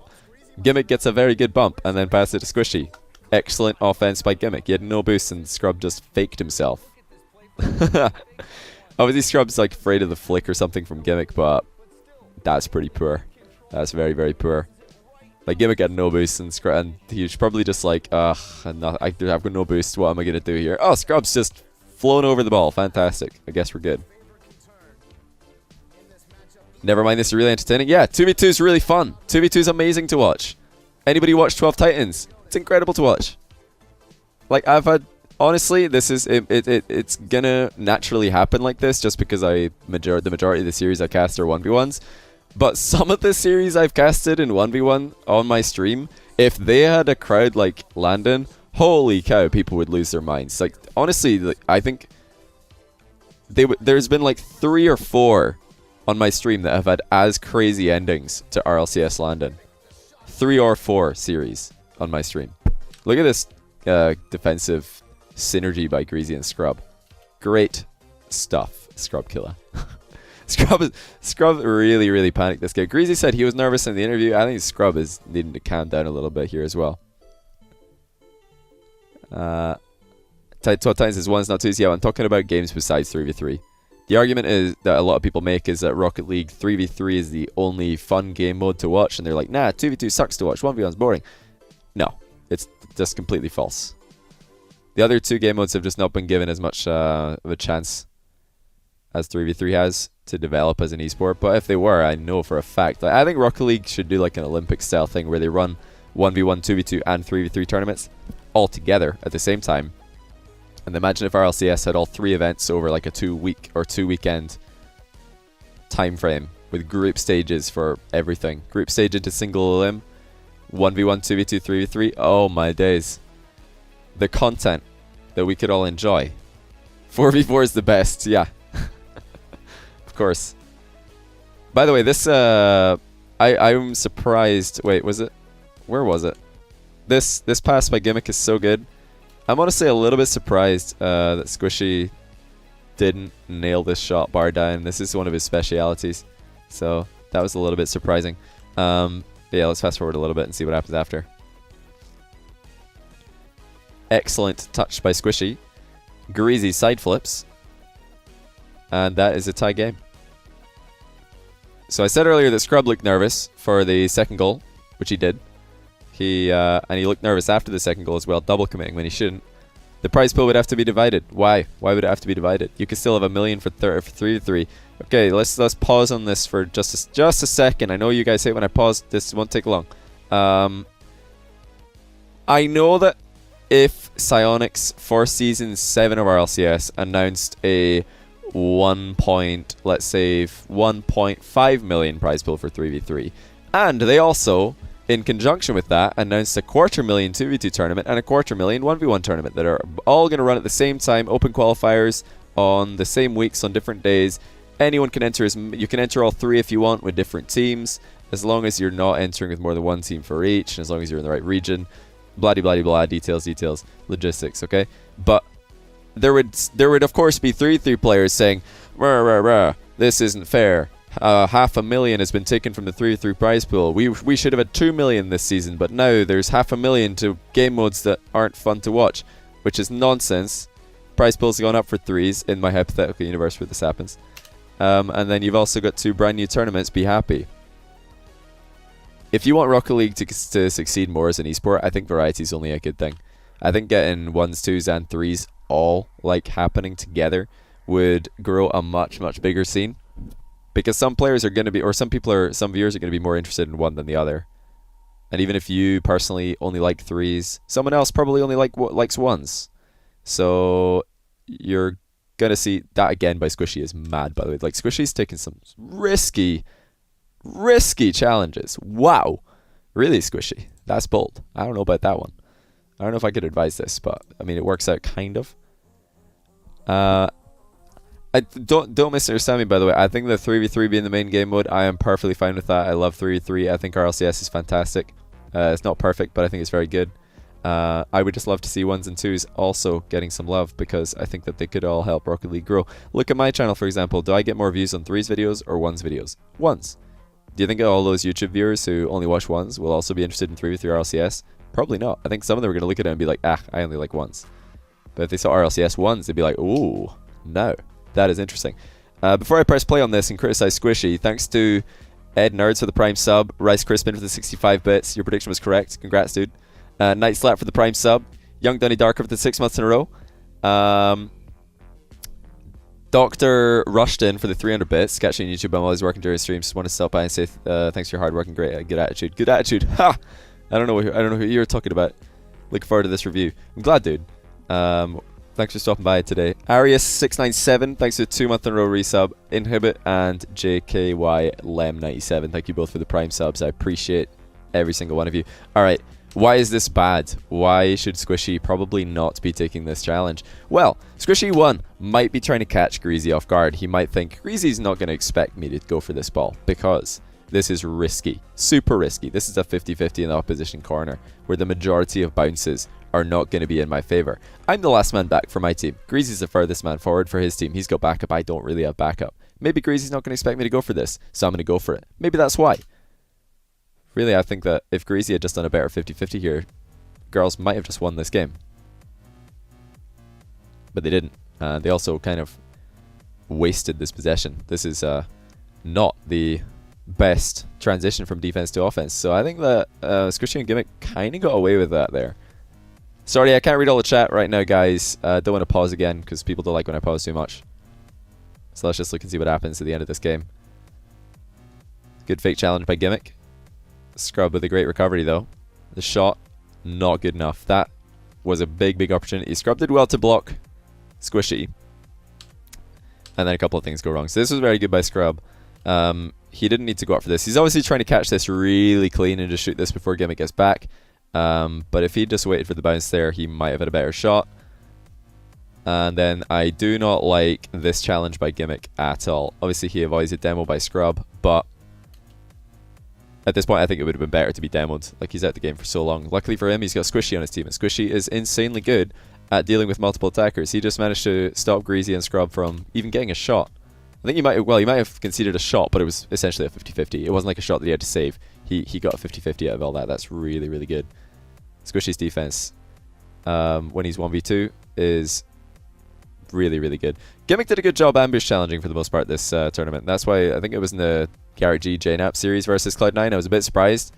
A: Gimmick gets a very good bump and then passes it to Squishy. Excellent offense by Gimmick. He had no boost and Scrub just faked himself. Obviously, Scrub's like afraid of the flick or something from Gimmick, but that's pretty poor. That's very, very poor. Like, Gimmick had no boost and he was probably just like, I've got no boost. What am I going to do here? Oh, Scrub's just flown over the ball. Fantastic. I guess we're good. Never mind, this is really entertaining. Yeah, 2v2 is really fun. 2v2 is amazing to watch. Anybody watch 12 Titans? It's incredible to watch. Like, I've had... Honestly, this is... It's gonna naturally happen like this just because the majority of the series I cast are 1v1s. But some of the series I've casted in 1v1 on my stream, if they had a crowd like Landon, holy cow, people would lose their minds. Like, honestly, like, I think there's been like 3 or 4 on my stream that have had as crazy endings to RLCS Landon. 3 or 4 series on my stream. Look at this defensive synergy by gReazy and Scrub. Great stuff, Scrub Killer. Scrub really, really panicked this game. gReazy said he was nervous in the interview. I think Scrub is needing to calm down a little bit here as well. 12 Titans is 1's not 2's. Yeah, I'm talking about games besides 3v3. The argument is that a lot of people make is that Rocket League 3v3 is the only fun game mode to watch, and they're like, nah, 2v2 sucks to watch, 1v1's boring. No, it's just completely false. The other 2 game modes have just not been given as much of a chance as 3v3 has to develop as an esport, but if they were, I know for a fact. Like, I think Rocket League should do like an Olympic style thing where they run 1v1, 2v2 and 3v3 tournaments all together at the same time. And imagine if RLCS had all 3 events over like a 2-week or 2-weekend time frame with group stages for everything. Group stage into single elim, 1v1, 2v2, 3v3. Oh my days. The content that we could all enjoy. 4v4 is the best, yeah. Of course. By the way, this I'm surprised. Wait, was it? Where was it? This pass by Gimmick is so good. I'm honestly a little bit surprised that Squishy didn't nail this shot bar down. This is one of his specialities. So that was a little bit surprising. Yeah, let's fast forward a little bit and see what happens after. Excellent touch by Squishy. gReazy side flips. And that is a tie game. So I said earlier that Scrub looked nervous for the second goal, which he did. And he looked nervous after the second goal as well, double committing when he shouldn't. The prize pool would have to be divided. Why? Why would it have to be divided? You could still have $1 million for 3-3. Okay, let's pause on this for just a second. I know you guys hate when I pause. This won't take long. I know that if Psyonix for Season 7 of RLCS announced a let's say 1.5 million prize pool for 3v3, and they also, in conjunction with that, announced a 250,000 2v2 tournament and a 250,000 1v1 tournament that are all going to run at the same time, open qualifiers on the same weeks on different days. Anyone can enter. You can enter all 3 if you want with different teams, as long as you're not entering with more than 1 team for each, and as long as you're in the right region. Blah de blah de blah. Details. Logistics. Okay, but there would of course be 3v3 players saying, rah, rah, rah, this isn't fair. 500,000 has been taken from the 3v3 prize pool. We should have had 2 million this season, but now there's 500,000 to game modes that aren't fun to watch, which is nonsense. Prize pools have gone up for 3s in my hypothetical universe where this happens. And then you've also got 2 brand new tournaments. Be happy. If you want Rocket League to succeed more as an esport, I think variety is only a good thing. I think getting 1s, 2s and 3s all like happening together would grow a much bigger scene, because some players are going to be, or some viewers are going to be more interested in one than the other. And even if you personally only like 3s, someone else probably only likes 1s. So you're going to see that again by Squishy is mad, by the way. Like, Squishy's taking some risky challenges. Wow. Really, Squishy. That's bold. I don't know about that one. I don't know if I could advise this, but I mean, it works out kind of. I don't misunderstand me, by the way. I think the 3v3 being the main game mode, I am perfectly fine with that. I love 3v3. I think RLCS is fantastic. It's not perfect, but I think it's very good. I would just love to see 1s and 2s also getting some love, because I think that they could all help Rocket League grow. Look at my channel, for example. Do I get more views on 3s videos or 1s videos? 1s. Do you think all those YouTube viewers who only watch 1s will also be interested in 3v3 RLCS? Probably not. I think some of them are going to look at it and be like, I only like 1s. But if they saw RLCS 1s, they'd be like, ooh, no. That is interesting. Before I press play on this and criticize Squishy, thanks to Ed Nerds for the Prime sub, Rice Crispin for the 65 bits. Your prediction was correct. Congrats, dude. Night Slap for the Prime sub. Young Dunny Darker for the 6 months in a row. Dr. Rushton for the 300 bits. Catch you on YouTube. I'm always working during streams. Just want to stop by and say thanks for your hard work and great good attitude. Good attitude. Ha! I don't know who you're talking about. Looking forward to this review. I'm glad, dude. Thanks for stopping by today. Arius697, thanks for the 2 month in a row resub. Inhibit and JKY Lem97, thank you both for the Prime subs. I appreciate every single one of you. Alright, why is this bad? Why should Squishy probably not be taking this challenge? Well, Squishy 1 might be trying to catch gReazy off guard. He might think, gReazy's not going to expect me to go for this ball, because this is risky. Super risky. This is a 50-50 in the opposition corner, where the majority of bounces are not going to be in my favor. I'm the last man back for my team. gReazy's the furthest man forward for his team. He's got backup. I don't really have backup. Maybe gReazy's not going to expect me to go for this, so I'm going to go for it. Maybe that's why. Really, I think that if gReazy had just done a better 50-50 here, girls might have just won this game. But they didn't. They also kind of wasted this possession. This is not the best transition from defense to offense. So I think that Squishy and Gimmick kind of got away with that there. Sorry, I can't read all the chat right now, guys. Don't want to pause again, because people don't like when I pause too much. So let's just look and see what happens at the end of this game. Good fake challenge by Gimmick. Scrub with a great recovery, though. The shot, not good enough. That was a big opportunity. Scrub did well to block Squishy. And then a couple of things go wrong. So this was very good by Scrub. He didn't need to go up for this. He's obviously trying to catch this really clean and just shoot this before Gimmick gets back. But if he just waited for the bounce there, he might have had a better shot. And then I do not like this challenge by Gimmick at all. Obviously, he avoids a demo by Scrub, but at this point, I think it would have been better to be demoed. Like, he's out the game for so long. Luckily for him, he's got Squishy on his team, and Squishy is insanely good at dealing with multiple attackers. He just managed to stop gReazy and Scrub from even getting a shot. I think he might have conceded a shot, but it was essentially a 50-50. It wasn't like a shot that he had to save. He got a 50-50 out of all that. That's really good. Squishy's defense, when he's 1v2, is really good. Gimmick did a good job ambush challenging for the most part this tournament. That's why I think it was in the gReazy JNAP series versus Cloud9. I was a bit surprised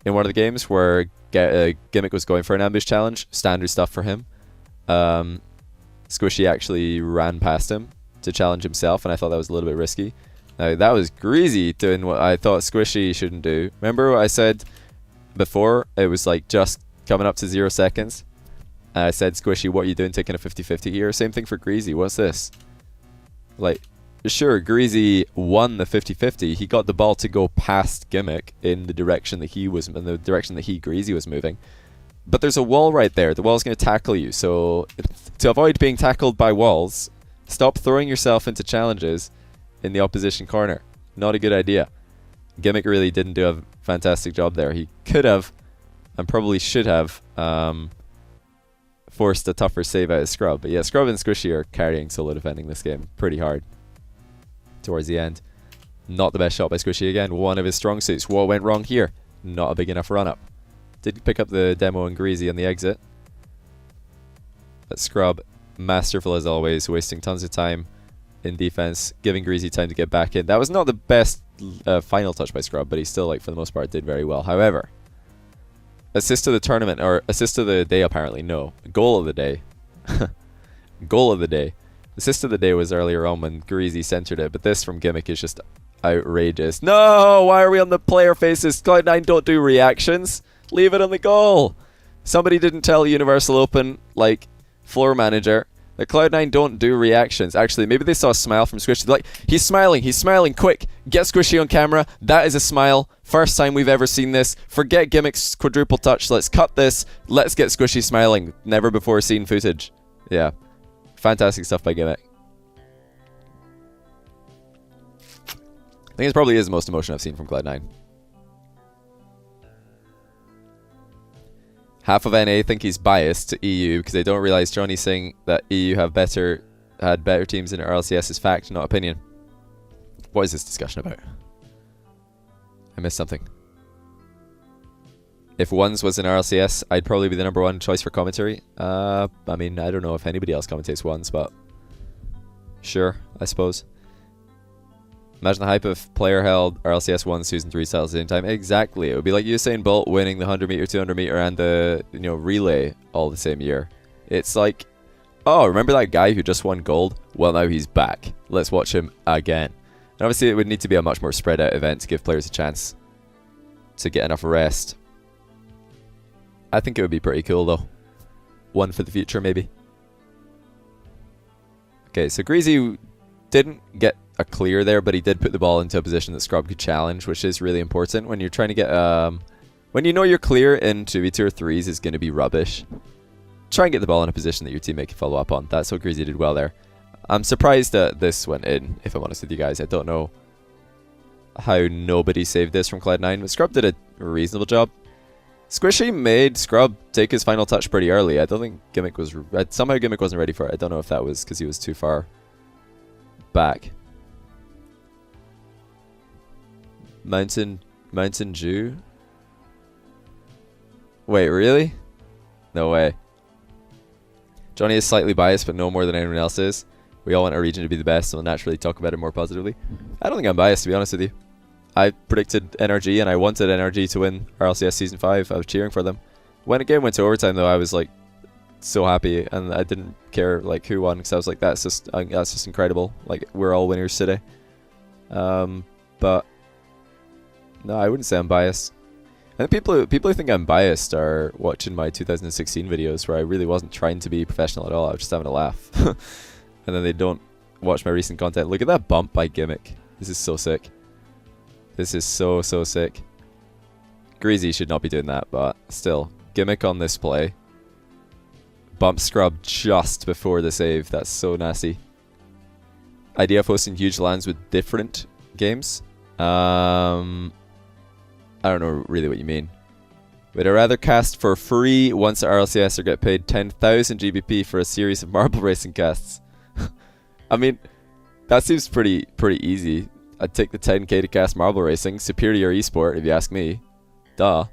A: in one of the games where Gimmick was going for an ambush challenge. Standard stuff for him. Squishy actually ran past him to challenge himself, and I thought that was a little bit risky. Now, that was gReazy doing what I thought Squishy shouldn't do. Remember what I said before? It was like just coming up to 0 seconds. I said, Squishy, what are you doing taking a 50-50 here? Same thing for gReazy. What's this? Like, sure, gReazy won the 50-50. He got the ball to go past Gimmick in the direction that gReazy was moving. But there's a wall right there. The wall's going to tackle you. So to avoid being tackled by walls, stop throwing yourself into challenges in the opposition corner. Not a good idea. Gimmick really didn't do a fantastic job there. He could have, and probably should have, forced a tougher save out of Scrub. But yeah, Scrub and Squishy are carrying solo defending this game pretty hard towards the end. Not the best shot by Squishy again. One of his strong suits. What went wrong here? Not a big enough run up. Did pick up the demo and gReazy on the exit. But Scrub, masterful as always, wasting tons of time in defense, giving gReazy time to get back in. That was not the best final touch by Scrub, but he still, like, for the most part, did very well. However, assist to the tournament, or assist to the day, apparently. No. Goal of the day. Goal of the day. Assist of the day was earlier on when gReazy centered it, but this from Gimmick is just outrageous. No! Why are we on the player faces? Cloud9 don't do reactions. Leave it on the goal. Somebody didn't tell Universal Open, like, floor manager, The Cloud9 don't do reactions. Actually, maybe they saw a smile from Squishy. Like, he's smiling, quick. Get Squishy on camera. That is a smile. First time we've ever seen this. Forget Gimmick's quadruple touch. Let's cut this. Let's get Squishy smiling. Never before seen footage. Yeah. Fantastic stuff by Gimmick. I think it probably is the most emotion I've seen from Cloud9. Half of NA think he's biased to EU because they don't realize Johnny saying that EU had better teams in RLCS is fact, not opinion. What is this discussion about? I missed something. If Ones was in RLCS, I'd probably be the #1 choice for commentary. I mean, I don't know if anybody else commentates Ones, but sure, I suppose. Imagine the hype of player held RLCS 1 Season 3 styles at the same time. Exactly. It would be like Usain Bolt winning the 100 meter, 200 meter, and the relay all the same year. It's like, oh, remember that guy who just won gold? Well, now he's back. Let's watch him again. And obviously, it would need to be a much more spread out event to give players a chance to get enough rest. I think it would be pretty cool, though. One for the future, maybe. Okay, so gReazy didn't get a clear there, but he did put the ball into a position that Scrub could challenge, which is really important when you're trying to get when you know you're clear in 2v2 or 3s is going to be rubbish. Try and get the ball in a position that your teammate can follow up on. That's what gReazy did well there. I'm surprised that this went in, if I'm honest with you guys. I don't know how nobody saved this from Cloud9, but Scrub did a reasonable job. Squishy made Scrub take his final touch pretty early. I don't think Gimmick was... somehow Gimmick wasn't ready for it. I don't know if that was because he was too far back. Mountain Dew? Wait, really? No way. Johnny is slightly biased, but no more than anyone else is. We all want our region to be the best, and we'll naturally talk about it more positively. I don't think I'm biased, to be honest with you. I predicted NRG, and I wanted NRG to win RLCS Season 5. I was cheering for them. When a game went to overtime, though, I was like so happy, and I didn't care like who won, because I was like, that's just incredible. Like, we're all winners today. But no, I wouldn't say I'm biased. And people who think I'm biased are watching my 2016 videos where I really wasn't trying to be professional at all. I was just having a laugh. And then they don't watch my recent content. Look at that bump by Gimmick. This is so sick. This is so sick. gReazy should not be doing that, but still. Gimmick on this play. Bump Scrub just before the save. That's so nasty. Idea of hosting huge lands with different games. I don't know really what you mean. Would I rather cast for free once at RLCS or get paid 10,000 GBP for a series of marble racing casts? I mean, that seems pretty easy. I'd take the 10k to cast marble racing. Superior esport, if you ask me. Duh.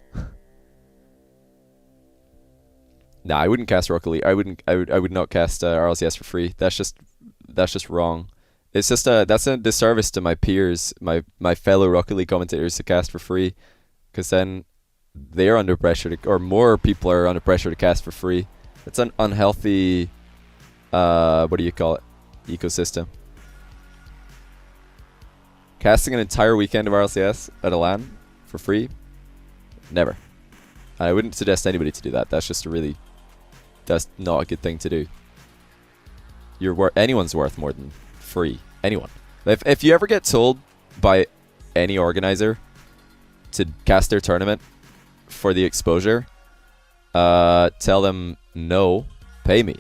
A: Nah, I wouldn't cast Rocket League. I would not cast RLCS for free. That's just wrong. It's just that's a disservice to my peers, my fellow Rocket League commentators to cast for free, because then they're under pressure to, or more people are under pressure to cast for free. It's an unhealthy what do you call it? Ecosystem. Casting an entire weekend of RLCS at a LAN for free? Never. I wouldn't suggest anybody to do that. That's just that's not a good thing to do. Anyone's worth more than free. Anyone. If you ever get told by any organizer to cast their tournament for the exposure, tell them no, pay me.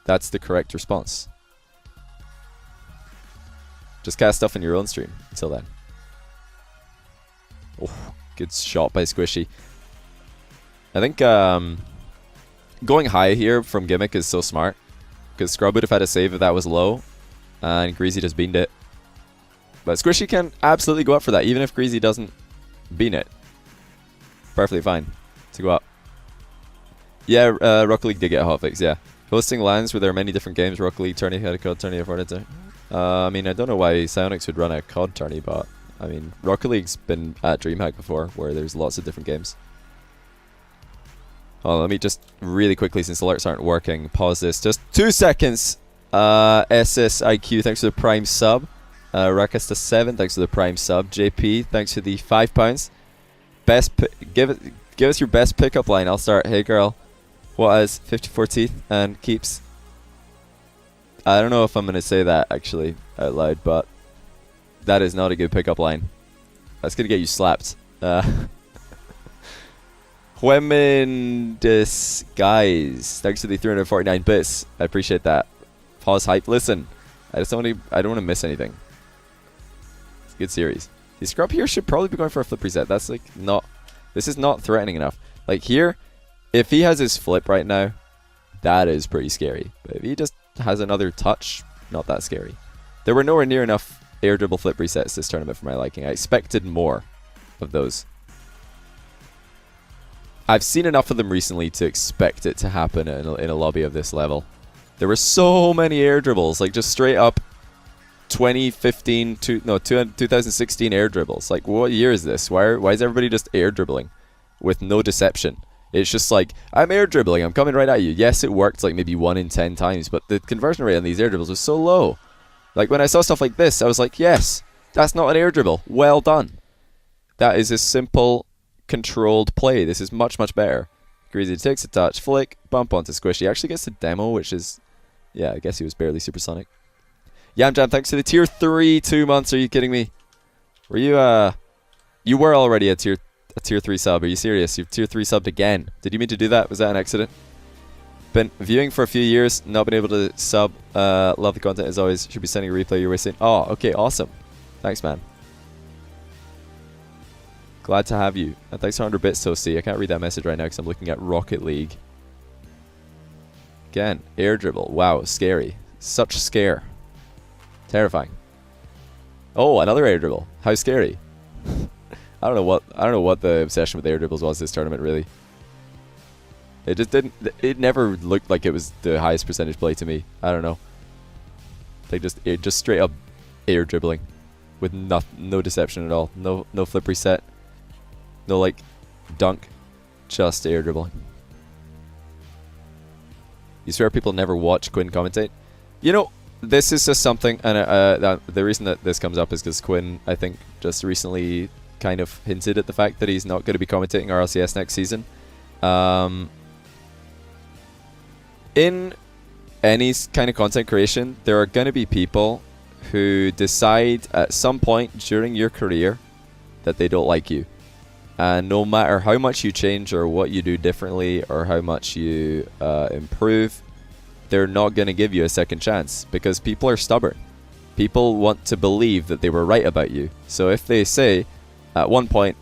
A: That's the correct response. Just cast stuff in your own stream until then. Oh, good shot by Squishy. I think going high here from Gimmick is so smart, because Scrub would have had a save if that was low, and gReazy just beamed it. But Squishy can absolutely go up for that, even if gReazy doesn't bean it. Perfectly fine to go up. Yeah, Rocket League did get a hotfix, yeah. Hosting LANs where there are many different games, Rocket League, Tourney, had a COD Tourney afforded to. I mean, I don't know why Psyonix would run a COD Tourney, but I mean, Rocket League's been at DreamHack before, where there's lots of different games. Oh, let me just really quickly, since alerts aren't working, pause this. Just 2 seconds. SSIQ, thanks for the Prime sub. Rakasta7, thanks for the Prime sub. JP, thanks for the £5. Give us your best pickup line. I'll start. Hey girl, what has 54 teeth and keeps I don't know if I'm going to say that actually out loud, but that is not a good pickup line. That's going to get you slapped. Huemendes, guys, thanks for the 349 bits. I appreciate that. Pause hype. Listen, I don't want to miss anything. It's a good series. The scrub here should probably be going for a flip reset. That's like not. This is not threatening enough. Like here, if he has his flip right now, that is pretty scary. But if he just has another touch, not that scary. There were nowhere near enough air dribble flip resets this tournament for my liking. I expected more of those. I've seen enough of them recently to expect it to happen in a lobby of this level. There were so many air dribbles, like just straight up 2016 air dribbles. Like, what year is this? Why is everybody just air dribbling with no deception? It's just like, I'm air dribbling, I'm coming right at you. Yes, it worked like maybe 1 in 10 times, but the conversion rate on these air dribbles was so low. Like when I saw stuff like this, I was like, yes, that's not an air dribble. Well done. That is a simple, controlled play. This is much, much better. gReazy takes a touch, flick, bump onto Squishy. Actually gets the demo, which is, yeah, I guess he was barely supersonic. Yamjam, thanks for the tier 3 2 months. Are you kidding me? Were you, you were already a tier 3 sub. Are you serious? You've tier 3 subbed again. Did you mean to do that? Was that an accident? Been viewing for a few years, not been able to sub. Love the content as always. Should be sending a replay. You're wasting. Oh, okay, awesome. Thanks, man. Glad to have you. And thanks for 100 bits, Toasty. I can't read that message right now because I'm looking at Rocket League. Again, air dribble. Wow, scary. Such scare. Terrifying. Oh, another air dribble. How scary. I don't know what the obsession with air dribbles was this tournament, really. It just didn't. It never looked like it was the highest percentage play to me. I don't know. Like just straight up air dribbling, with no deception at all. No flip reset. No like dunk. Just air dribbling. You swear people never watch Quinn commentate? You know, this is just something, and the reason that this comes up is because Quinn, I think, just recently kind of hinted at the fact that he's not going to be commentating RLCS next season. In any kind of content creation, there are going to be people who decide at some point during your career that they don't like you. And no matter how much you change or what you do differently or how much you improve, they're not going to give you a second chance because people are stubborn. People want to believe that they were right about you. So if they say at one point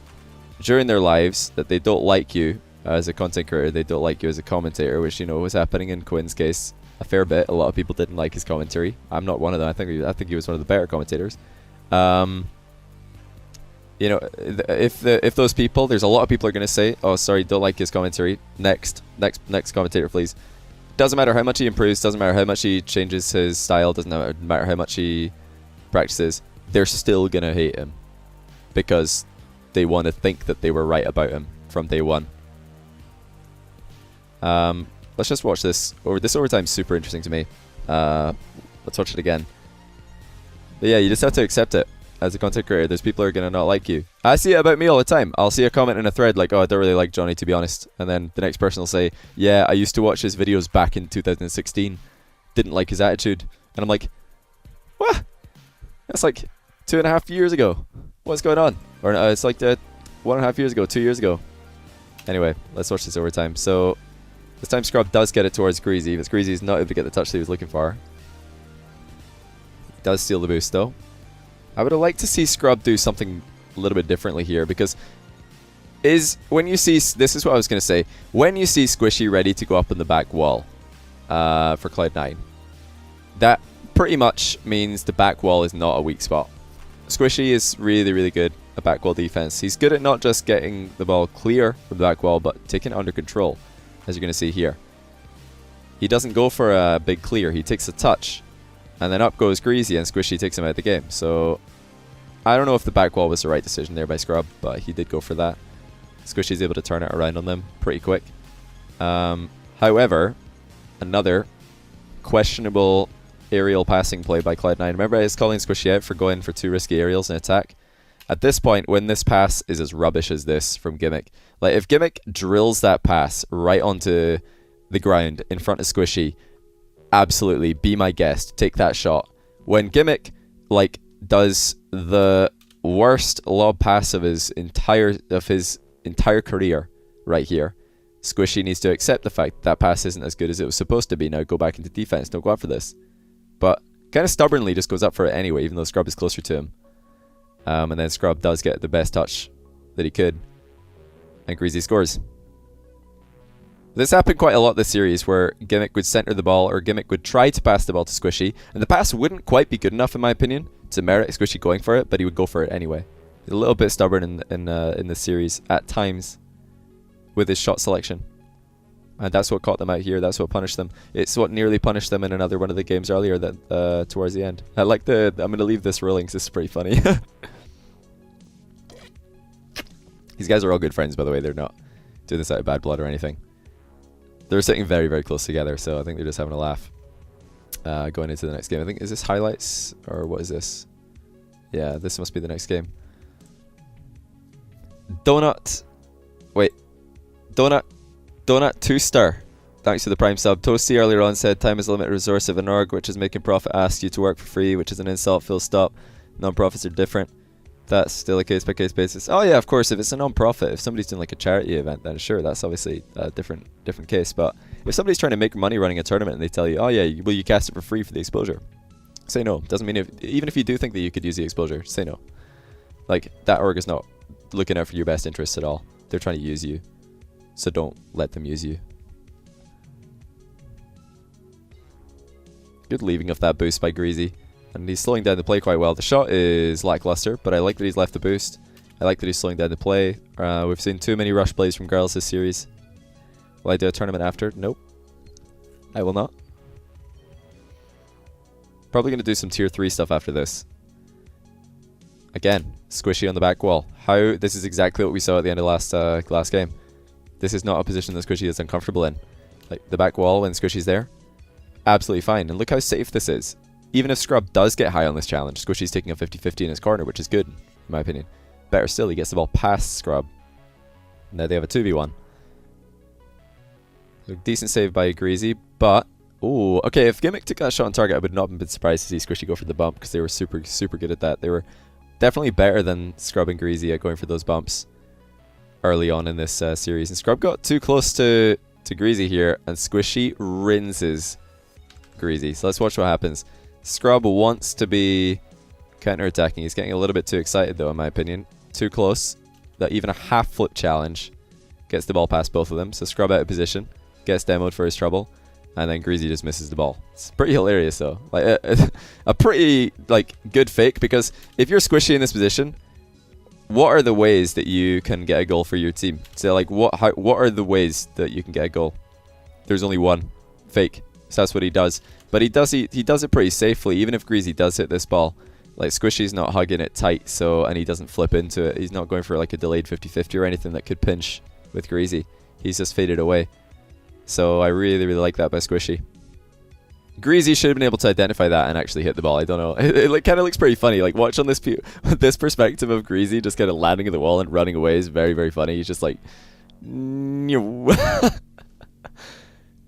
A: during their lives that they don't like you as a content creator, they don't like you as a commentator, which, you know, was happening in Quinn's case a fair bit. A lot of people didn't like his commentary. I'm not one of them. I think he was one of the better commentators. You know, if those people, there's a lot of people are going to say, oh, sorry, don't like his commentary. Next commentator, please. Doesn't matter how much he improves, doesn't matter how much he changes his style, doesn't matter how much he practices, they're still going to hate him because they want to think that they were right about him from day one. Let's just watch this. This overtime's super interesting to me. Let's watch it again. But yeah, you just have to accept it. As a content creator, there's people who are going to not like you. I see it about me all the time. I'll see a comment in a thread like, oh, I don't really like Johnny, to be honest. And then the next person will say, yeah, I used to watch his videos back in 2016. Didn't like his attitude. And I'm like, what? That's like 2.5 years ago. What's going on? Or it's like 1.5 years ago, 2 years ago. Anyway, let's watch this overtime. So this time Scrub does get it towards gReazy, but gReazy is not able to get the touch that he was looking for. Does steal the boost though. I would have liked to see Scrub do something a little bit differently here, because when you see, this is what I was going to say, when you see Squishy ready to go up on the back wall for Cloud9, that pretty much means the back wall is not a weak spot. Squishy is really, really good at back wall defense. He's good at not just getting the ball clear from the back wall, but taking it under control, as you're going to see here. He doesn't go for a big clear, he takes a touch. And then up goes gReazy and Squishy takes him out of the game. So I don't know if the back wall was the right decision there by Scrub, but he did go for that. Squishy's able to turn it around on them pretty quick. However, another questionable aerial passing play by Cloud9. Remember I was calling Squishy out for going for 2 risky aerials in attack? At this point, when this pass is as rubbish as this from Gimmick, like if Gimmick drills that pass right onto the ground in front of Squishy, absolutely, be my guest, take that shot. When Gimmick, like, does the worst lob pass of his entire career right here, squishy needs to accept the fact that pass isn't as good as it was supposed to be. Now go back into defense, don't go up for this. But kind of stubbornly just goes up for it anyway, even though Scrub is closer to him. And then Scrub does get the best touch that he could, and gReazy scores. This happened quite a lot this series, where Gimmick would center the ball, or Gimmick would try to pass the ball to Squishy, and the pass wouldn't quite be good enough in my opinion to merit Squishy going for it, but he would go for it anyway. He's a little bit stubborn in this series at times with his shot selection, and that's what caught them out here. That's what punished them. It's what nearly punished them in another one of the games earlier that towards the end. I like I'm gonna leave this rolling because this is pretty funny. These guys are all good friends, by the way. They're not doing this out of bad blood or anything. They're sitting very, very close together, so I think they're just having a laugh. Going into the next game. I think, is this highlights? Or what is this? Yeah, this must be the next game. Donut 2-star. Thanks for the Prime sub. Toasty earlier on said, time is a limited resource of an org, which is making profit asks you to work for free, which is an insult, full stop. Non-profits are different. That's still a case-by-case basis. Oh yeah, of course, if it's a non-profit, if somebody's doing like a charity event, then sure, that's obviously a different case. But if somebody's trying to make money running a tournament and they tell you, oh yeah, will you cast it for free for the exposure? Say no. Doesn't mean even if you do think that you could use the exposure, say no. Like, that org is not looking out for your best interests at all. They're trying to use you. So don't let them use you. Good leaving of that boost by gReazy. And he's slowing down the play quite well. The shot is lackluster, but I like that he's left the boost. I like that he's slowing down the play. We've seen too many rush plays from girls this series. Will I do a tournament after? Nope. I will not. Probably going to do some tier 3 stuff after this. Again, Squishy on the back wall. This is exactly what we saw at the end of last game. This is not a position that Squishy is uncomfortable in. Like, the back wall when Squishy's there, absolutely fine. And look how safe this is. Even if Scrub does get high on this challenge, Squishy's taking a 50-50 in his corner, which is good, in my opinion. Better still, he gets the ball past Scrub. Now they have a 2v1. So decent save by gReazy, but... Ooh, okay, if Gimmick took that shot on target, I would not have been surprised to see Squishy go for the bump, because they were super, super good at that. They were definitely better than Scrub and gReazy at going for those bumps early on in this series. And Scrub got too close to gReazy here, and Squishy rinses gReazy. So let's watch what happens. Scrub wants to be counter-attacking. He's getting a little bit too excited, though, in my opinion. Too close. That even a half-flip challenge gets the ball past both of them. So Scrub out of position, gets demoed for his trouble, and then gReazy just misses the ball. It's pretty hilarious, though. Like a pretty good fake, because if you're Squishy in this position, what are the ways that you can get a goal for your team? So what are the ways that you can get a goal? There's only one: fake. So that's what he does. But he does it pretty safely. Even if gReazy does hit this ball, like, Squishy's not hugging it tight, and he doesn't flip into it. He's not going for like a delayed 50-50 or anything that could pinch with gReazy. He's just faded away. So I really, really like that by Squishy. gReazy should have been able to identify that and actually hit the ball. I don't know. It kind of looks pretty funny. Like, watch on this perspective of gReazy just kind of landing at the wall and running away is very, very funny. He's just like...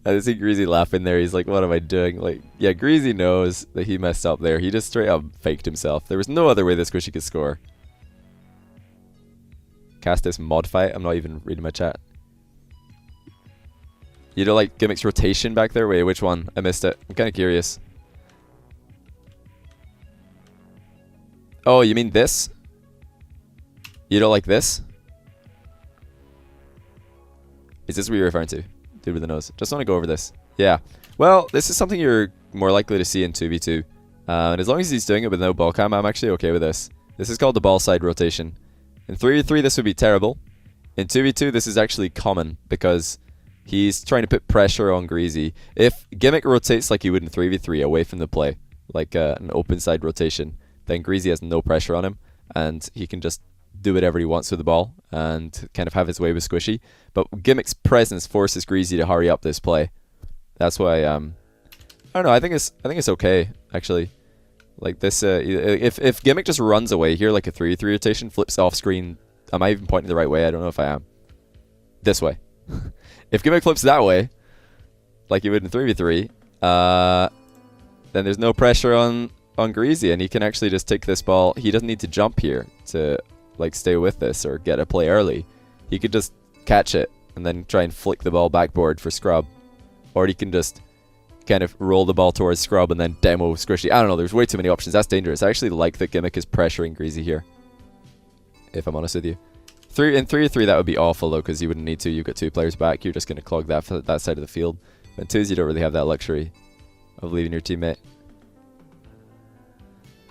A: I see gReazy laughing there. He's like, what am I doing? Like, yeah, gReazy knows that he messed up there. He just straight up faked himself. There was no other way that Squishy could score. Cast this mod fight. I'm not even reading my chat. You don't like Gimmick's rotation back there? Wait, which one? I missed it. I'm kind of curious. Oh, you mean this? You don't like this? Is this what you're referring to? Dude with the nose. Just want to go over this. Yeah. Well, this is something you're more likely to see in 2v2. And as long as he's doing it with no ball cam, I'm actually okay with this. This is called the ball side rotation. In 3v3, this would be terrible. In 2v2, this is actually common because he's trying to put pressure on gReazy. If Gimmick rotates like he would in 3v3 away from the play, like an open side rotation, then gReazy has no pressure on him and he can just do whatever he wants with the ball and kind of have his way with Squishy. But Gimmick's presence forces gReazy to hurry up this play. That's why I don't know. I think it's okay actually. Like this, if Gimmick just runs away here like a 3v3 rotation, flips off screen. Am I even pointing the right way? I don't know if I am. This way. If Gimmick flips that way, like he would in 3v3, then there's no pressure on gReazy, and he can actually just take this ball. He doesn't need to jump here to like stay with this or get a play early. He could just catch it and then try and flick the ball backboard for Scrub, or he can just kind of roll the ball towards Scrub and then demo Squishy. I don't know, there's way too many options. That's dangerous. I actually like that Gimmick is pressuring gReazy here, if I'm honest with you. In 3-3 that would be awful though, because you wouldn't need to. You've got 2 players back, you're just going to clog that side of the field. But in 2s you don't really have that luxury of leaving your teammate.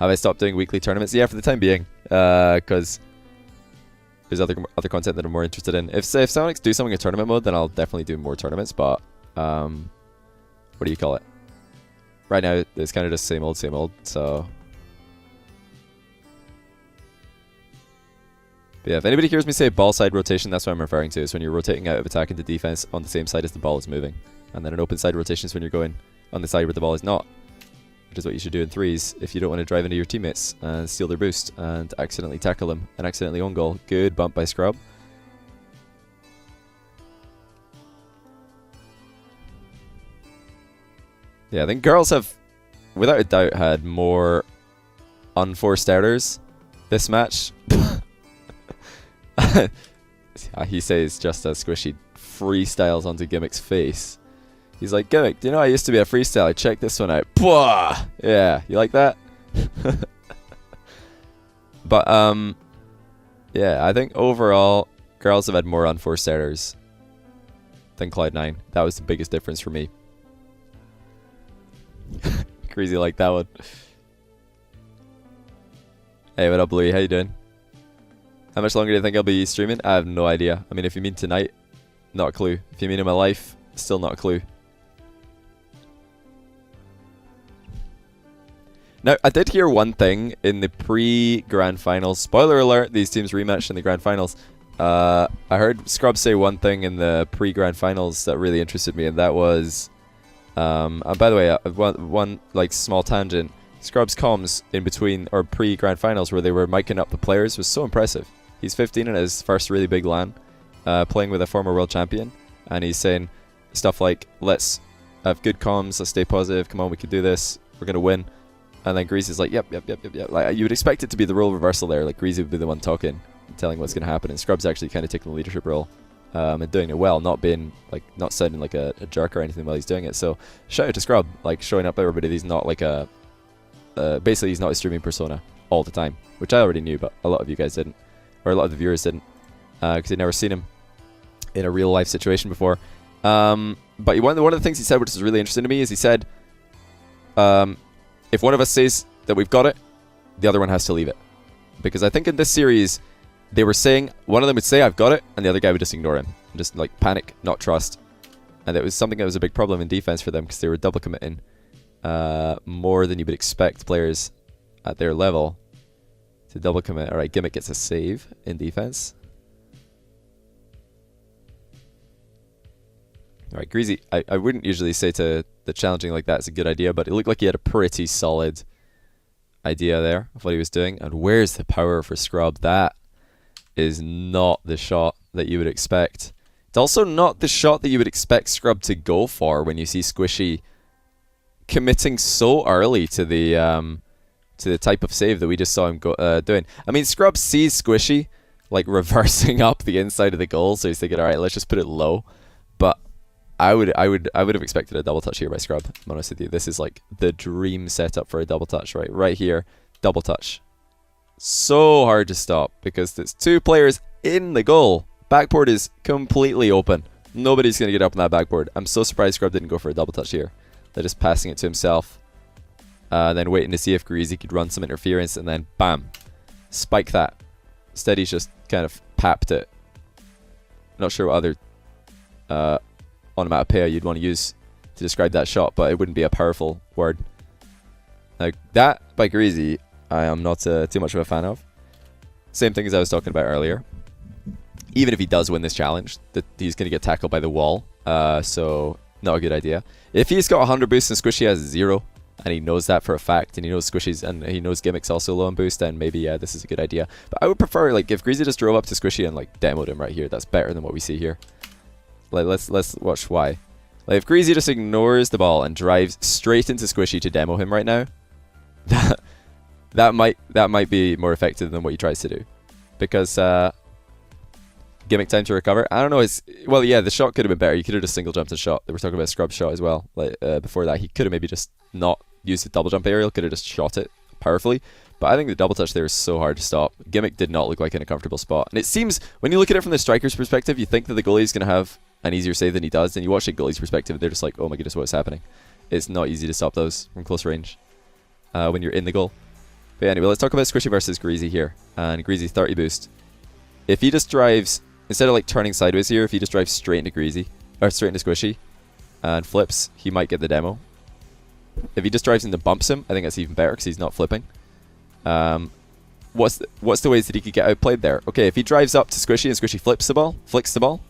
A: Have I stopped doing weekly tournaments? Yeah, for the time being, because there's other content that I'm more interested in. If Sonics do something in tournament mode, then I'll definitely do more tournaments, but what do you call it? Right now, it's kind of just same old, so... But yeah, if anybody hears me say ball side rotation, that's what I'm referring to. Is when you're rotating out of attack into defense on the same side as the ball is moving. And then an open side rotation is when you're going on the side where the ball is not. Which is what you should do in 3s if you don't want to drive into your teammates and steal their boost and accidentally tackle them and accidentally own goal. Good bump by Scrub. Yeah, I think girls have, without a doubt, had more unforced errors this match. He says just as Squishy freestyles onto Gimmick's face. He's like, Gimmick, do you know I used to be a freestyler? Check this one out. Pwah! Yeah, you like that? But, yeah, I think overall, girls have had more unforced errors than Cloud9. That was the biggest difference for me. gReazy like that one. Hey, what up, Bluey? How you doing? How much longer do you think I'll be streaming? I have no idea. I mean, if you mean tonight, not a clue. If you mean in my life, still not a clue. Now, I did hear one thing in the pre-Grand Finals. Spoiler alert, these teams rematched in the Grand Finals. I heard Scrub say one thing in the pre-Grand Finals that really interested me, and that was... by the way, one like small tangent. Scrub's comms in between, or pre-Grand Finals, where they were micing up the players, was so impressive. He's 15 and his first really big LAN, playing with a former world champion, and he's saying stuff like, let's have good comms, let's stay positive, come on, we can do this, we're going to win. And then gReazy's like, yep. Like, you would expect it to be the role reversal there, like gReazy would be the one talking, telling what's going to happen, and Scrub's actually kind of taking the leadership role, and doing it well, not being, like, not sounding like a jerk or anything while he's doing it. So, shout out to Scrub, like, showing up everybody. He's not like a, basically he's not a streaming persona all the time, which I already knew, but a lot of you guys didn't, or a lot of the viewers didn't, because they'd never seen him in a real life situation before. But one of the things he said, which is really interesting to me, is he said, if one of us says that we've got it, the other one has to leave it. Because I think in this series, they were saying, one of them would say, I've got it, and the other guy would just ignore him. And just like panic, not trust. And it was something that was a big problem in defense for them, because they were double committing more than you would expect players at their level to double commit. Alright, Gimmick gets a save in defense. Alright, gReazy, I wouldn't usually say to the challenging like that is a good idea, but it looked like he had a pretty solid idea there of what he was doing. And where's the power for Scrub? That is not the shot that you would expect. It's also not the shot that you would expect Scrub to go for when you see Squishy committing so early to the type of save that we just saw him doing. I mean, Scrub sees Squishy like reversing up the inside of the goal, so he's thinking, all right, let's just put it low. But I would have expected a double touch here by Scrub. I'm honest with you. This is like the dream setup for a double touch, right? Right here, double touch. So hard to stop because there's 2 players in the goal. Backboard is completely open. Nobody's going to get up on that backboard. I'm so surprised Scrub didn't go for a double touch here. They're just passing it to himself. Then waiting to see if gReazy could run some interference, and then bam. Spike that. Instead he's just kind of papped it. Not sure what other onomatopoeia you'd want to use to describe that shot, but it wouldn't be a powerful word. Now that by gReazy I am not too much of a fan of. Same thing as I was talking about earlier. Even if he does win this challenge, that he's going to get tackled by the wall, so not a good idea. If he's got 100 boosts and Squishy has 0, and he knows that for a fact, and he knows Squishy's, and he knows Gimmick's also low on boost, then maybe, yeah, this is a good idea. But I would prefer, like, if gReazy just drove up to Squishy and, like, demoed him right here, that's better than what we see here. Like, let's watch why. Like, if gReazy just ignores the ball and drives straight into Squishy to demo him right now, that might be more effective than what he tries to do. Because Gimmick time to recover. I don't know. Well, yeah, the shot could have been better. You could have just single jumped and shot. They were talking about Scrub's shot as well. Like before that, he could have maybe just not used the double jump aerial. Could have just shot it powerfully. But I think the double touch there is so hard to stop. Gimmick did not look like in a comfortable spot. And it seems, when you look at it from the striker's perspective, you think that the goalie is going to have an easier save than he does. And you watch the goalie's perspective, they're just like, oh my goodness, what's happening? It's not easy to stop those from close range when you're in the goal. But anyway, let's talk about Squishy versus gReazy here. And gReazy 30 boost. If he just drives, instead of like turning sideways here, if he just drives straight into gReazy, or straight into Squishy, and flips, he might get the demo. If he just drives into bumps him, I think that's even better because he's not flipping. What's the ways that he could get outplayed there? Okay, if he drives up to Squishy and Squishy flicks the ball,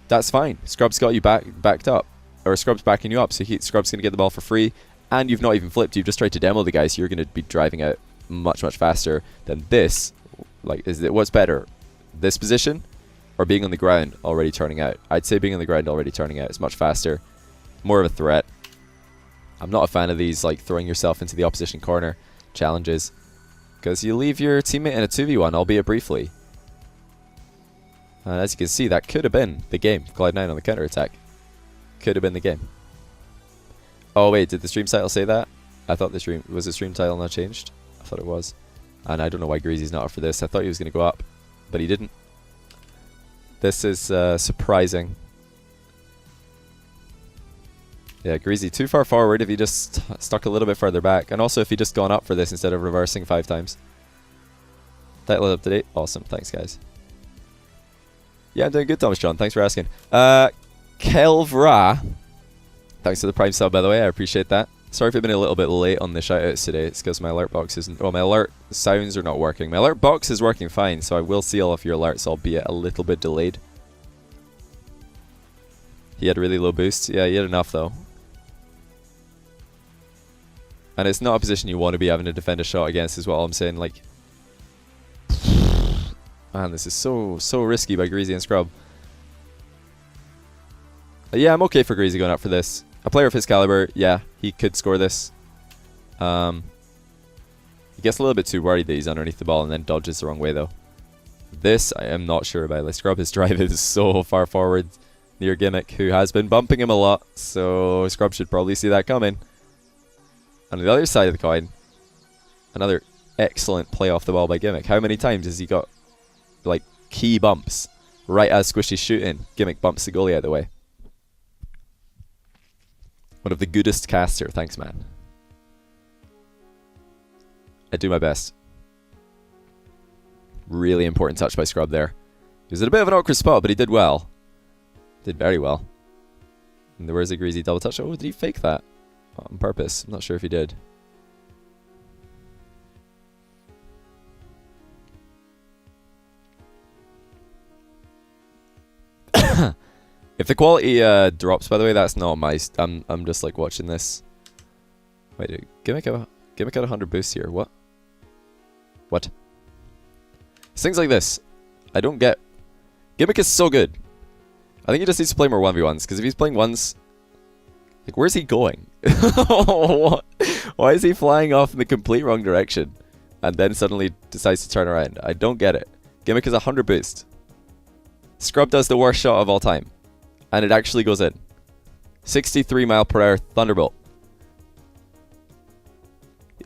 A: that's fine. Scrub's got you backed up, or Scrub's backing you up, so Scrub's going to get the ball for free, and you've not even flipped. You've just tried to demo the guy, so you're going to be driving out much faster than this. Like, what's better, this position or being on the ground already turning out? I'd say being on the ground already turning out is much faster, more of a threat. I'm not a fan of these like throwing yourself into the opposition corner challenges, because you leave your teammate in a 2v1, albeit briefly. And as you can see, that could have been the game. Cloud9 on the counter attack could have been the game. Oh wait, did the stream title say that? I thought the stream title not changed? I thought it was. And I don't know why gReazy's not up for this. I thought he was going to go up, but he didn't. This is surprising. Yeah, gReazy too far forward if he just stuck a little bit further back. And also if he just gone up for this instead of reversing 5 times. Title up to date. Awesome. Thanks, guys. Yeah, I'm doing good, Thomas John. Thanks for asking. Kelvra. Thanks for the Prime sub, by the way. I appreciate that. Sorry if I've been a little bit late on the shoutouts today. It's because my alert box isn't... Oh, my alert sounds are not working. My alert box is working fine, so I will see all of your alerts, albeit a little bit delayed. He had a really low boost. Yeah, he had enough, though. And it's not a position you want to be having to defend a shot against, is what I'm saying. Like, man, this is so risky by gReazy and Scrub. Yeah, I'm okay for gReazy going up for this. A player of his caliber, yeah, he could score this. He gets a little bit too worried that he's underneath the ball and then dodges the wrong way, though. This, I am not sure about. Like, Scrub, his drive is so far forward near Gimmick, who has been bumping him a lot, so Scrub should probably see that coming. And on the other side of the coin, another excellent play off the ball by Gimmick. How many times has he got, like, key bumps right as Squishy's shooting? Gimmick bumps the goalie out of the way. One of the goodest caster. Thanks, man. I do my best. Really important touch by Scrub there. He was at a bit of an awkward spot, but he did well. Did very well. And there was a gReazy double touch. Oh, did he fake that? On purpose. I'm not sure if he did. If the quality drops, by the way, that's not my... I'm just like watching this. Wait, Gimmick had 100 boosts here. What? What? It's things like this. I don't get... Gimmick is so good. I think he just needs to play more 1v1s, because if he's playing ones... Like, where's he going? Why is he flying off in the complete wrong direction? And then suddenly decides to turn around. I don't get it. Gimmick is 100 boost. Scrub does the worst shot of all time. And it actually goes in. 63 mile per hour Thunderbolt.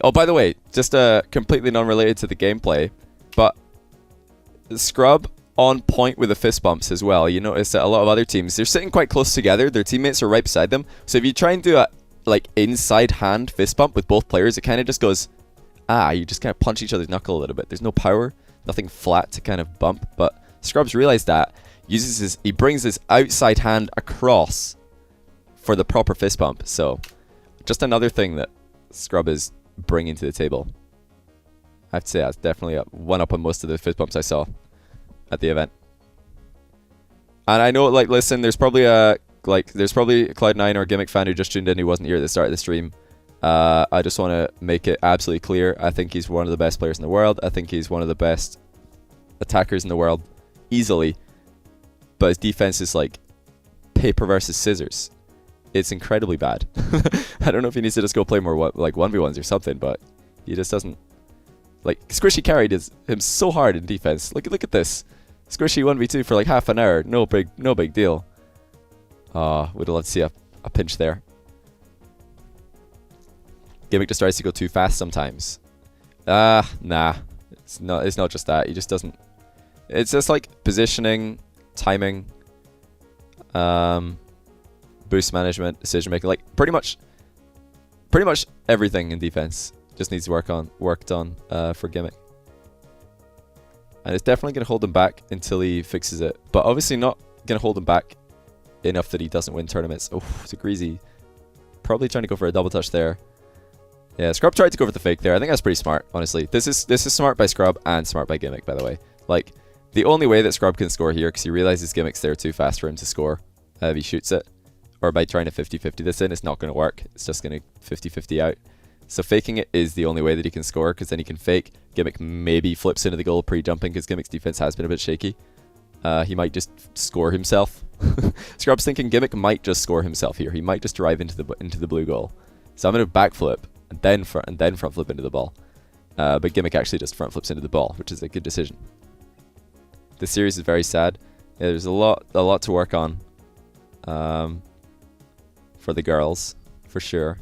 A: Oh, by the way, just completely non-related to the gameplay, but Scrub on point with the fist bumps as well. You notice that a lot of other teams, they're sitting quite close together. Their teammates are right beside them. So if you try and do a like inside hand fist bump with both players, it kind of just goes, you just kind of punch each other's knuckle a little bit. There's no power, nothing flat to kind of bump, but Scrub's realized that. He brings his outside hand across for the proper fist bump. So, just another thing that Scrub is bringing to the table. I have to say that's definitely one up on most of the fist bumps I saw at the event. And I know, like, listen, there's probably a Cloud9 or Gimmick fan who just tuned in who wasn't here at the start of the stream. I just want to make it absolutely clear. I think he's one of the best players in the world. I think he's one of the best attackers in the world, easily. But his defense is like paper versus scissors. it's incredibly bad. I don't know if he needs to just go play more like 1v1s or something, but he just doesn't. Like, Squishy carried him so hard in defense. Look at this. Squishy 1v2 for like half an hour. No big deal. Would have loved to see a pinch there. Gimmick just tries to go too fast sometimes. Nah. It's not just that. He just doesn't. It's just like positioning, timing, boost management, decision making. Like pretty much everything in defense just needs work done for Gimmick. And it's definitely going to hold him back until he fixes it. But obviously not going to hold him back enough that he doesn't win tournaments. Oh, it's a gReazy. Probably trying to go for a double touch there. Yeah, Scrub tried to go for the fake there. I think that's pretty smart, honestly. This is smart by Scrub and smart by Gimmick, by the way. Like, the only way that Scrub can score here, because he realizes Gimmick's there too fast for him to score if he shoots it, or by trying to 50-50 this in, it's not going to work. It's just going to 50-50 out. So faking it is the only way that he can score, because then he can fake. Gimmick maybe flips into the goal pre-jumping, because Gimmick's defense has been a bit shaky. He might just score himself. Scrub's thinking Gimmick might just score himself here. He might just drive into the blue goal. So I'm going to backflip and then front flip into the ball. But Gimmick actually just front flips into the ball, which is a good decision. This series is very sad. Yeah, there's a lot to work on for the girls, for sure.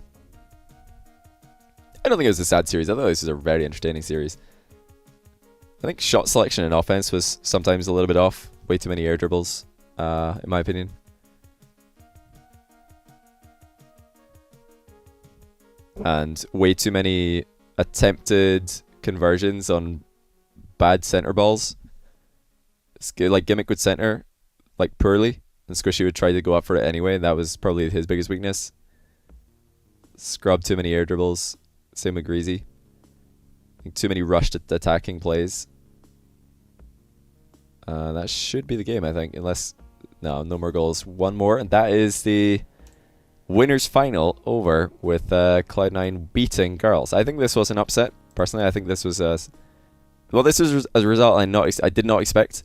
A: I don't think it was a sad series. I thought this was a very entertaining series. I think shot selection and offense was sometimes a little bit off. Way too many air dribbles, in my opinion. And way too many attempted conversions on bad center balls. Like Gimmick would center like poorly, and Squishy would try to go up for it anyway. That was probably his biggest weakness. Scrub too many air dribbles. Same with gReazy. I think too many rushed attacking plays. That should be the game, I think, unless no more goals. One more, and that is the winners final over with Cloud9 beating girls. I think this was an upset. Personally, I think this was this is a result I did not expect,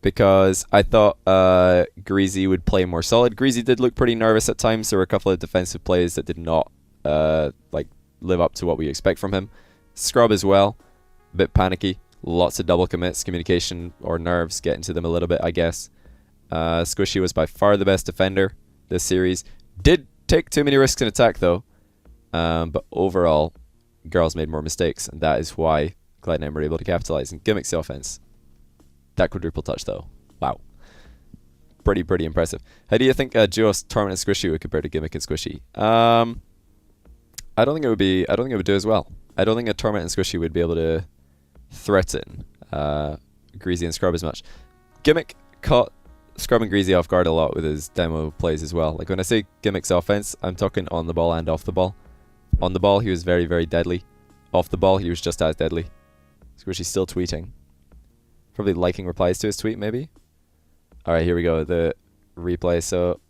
A: because I thought gReazy would play more solid. gReazy did look pretty nervous at times. There were a couple of defensive plays that did not like live up to what we expect from him. Scrub as well, a bit panicky. Lots of double commits, communication or nerves getting to them a little bit, I guess. Squishy was by far the best defender this series. Did take too many risks in attack though, but overall, girls made more mistakes, and that is why Cloud9 were able to capitalize. And Gimmick's offense, that quadruple touch though, wow, pretty impressive. How do you think Duos, Torment, and Squishy would compare to Gimmick and Squishy? I don't think it would do as well. I don't think a Torment and Squishy would be able to threaten gReazy and Scrub as much. Gimmick caught Scrub and gReazy off guard a lot with his demo plays as well. Like when I say Gimmick's offense, I'm talking on the ball and off the ball. On the ball, he was very deadly. Off the ball, he was just as deadly. Squishy's still tweeting. Probably liking replies to his tweet, maybe. Alright, here we go. The replay. So,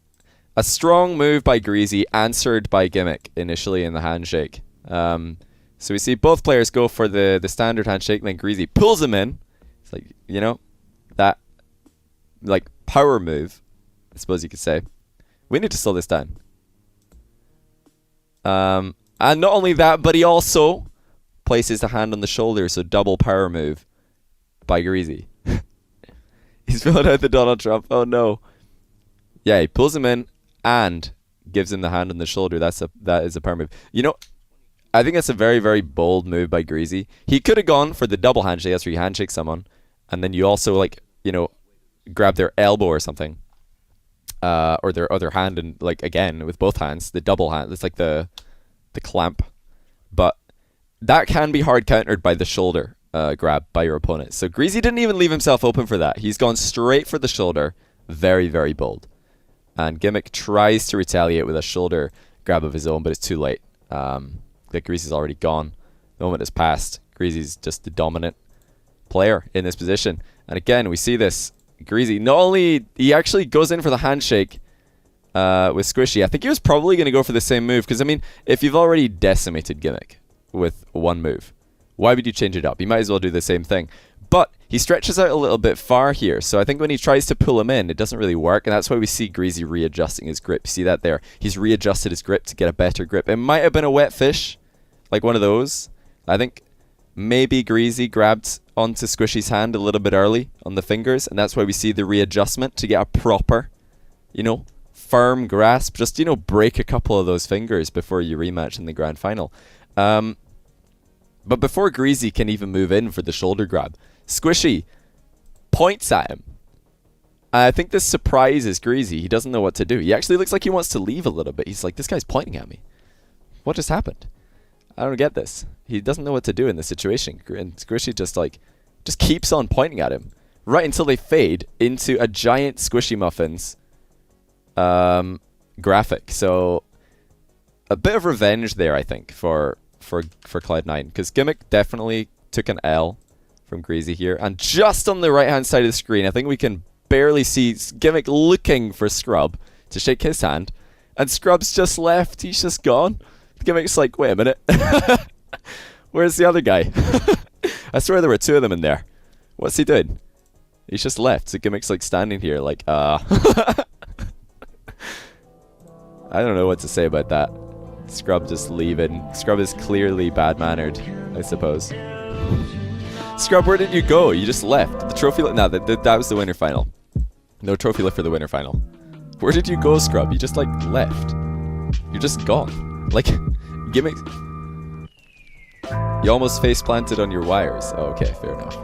A: a strong move by gReazy, answered by Gimmick initially in the handshake. So we see both players go for the standard handshake, and then gReazy pulls him in. It's like, you know, that like power move, I suppose you could say. We need to slow this down. And not only that, but he also places the hand on the shoulder, so double power move by gReazy. He's filling out the Donald Trump. Oh no. Yeah, he pulls him in and gives him the hand on the shoulder. That is a power move. You know, I think that's a very bold move by gReazy. He could have gone for the double handshake. That's where you handshake someone, and then you also, like, you know, grab their elbow or something, or their other hand, and like again with both hands, the double hand. It's like the clamp, but that can be hard countered by the shoulder grab by your opponent. So gReazy didn't even leave himself open for that. He's gone straight for the shoulder. Very bold. And Gimmick tries to retaliate with a shoulder grab of his own, but it's too late. That gReazy's already gone. The moment has passed. gReazy's just the dominant player in this position. And again, we see this. gReazy, not only, he actually goes in for the handshake with Squishy. I think he was probably going to go for the same move, because, I mean, if you've already decimated Gimmick with one move, why would you change it up? You might as well do the same thing. But he stretches out a little bit far here, so I think when he tries to pull him in, it doesn't really work, and that's why we see gReazy readjusting his grip. You see that there? He's readjusted his grip to get a better grip. It might have been a wet fish, like one of those. I think maybe gReazy grabbed onto Squishy's hand a little bit early on the fingers, and that's why we see the readjustment to get a proper, you know, firm grasp. Just, you know, break a couple of those fingers before you rematch in the grand final. But before gReazy can even move in for the shoulder grab, Squishy points at him. I think this surprises gReazy. He doesn't know what to do. He actually looks like he wants to leave a little bit. He's like, this guy's pointing at me. What just happened? I don't get this. He doesn't know what to do in this situation. And Squishy just keeps on pointing at him. Right until they fade into a giant Squishy Muffins graphic. So a bit of revenge there, I think, for Cloud9. Because Gimmick definitely took an L from gReazy here. And just on the right-hand side of the screen, I think we can barely see Gimmick looking for Scrub to shake his hand. And Scrub's just left. He's just gone. Gimmick's like, wait a minute. Where's the other guy? I swear there were two of them in there. What's he doing? He's just left. So Gimmick's like standing here like, I don't know what to say about that. Scrub just leaving. Scrub is clearly bad-mannered, I suppose. Scrub, where did you go? You just left. The trophy... No, that was the winner final. No trophy left for the winner final. Where did you go, Scrub? You just, like, left. You're just gone. Like, Gimmick... You almost face-planted on your wires. Oh, okay, fair enough.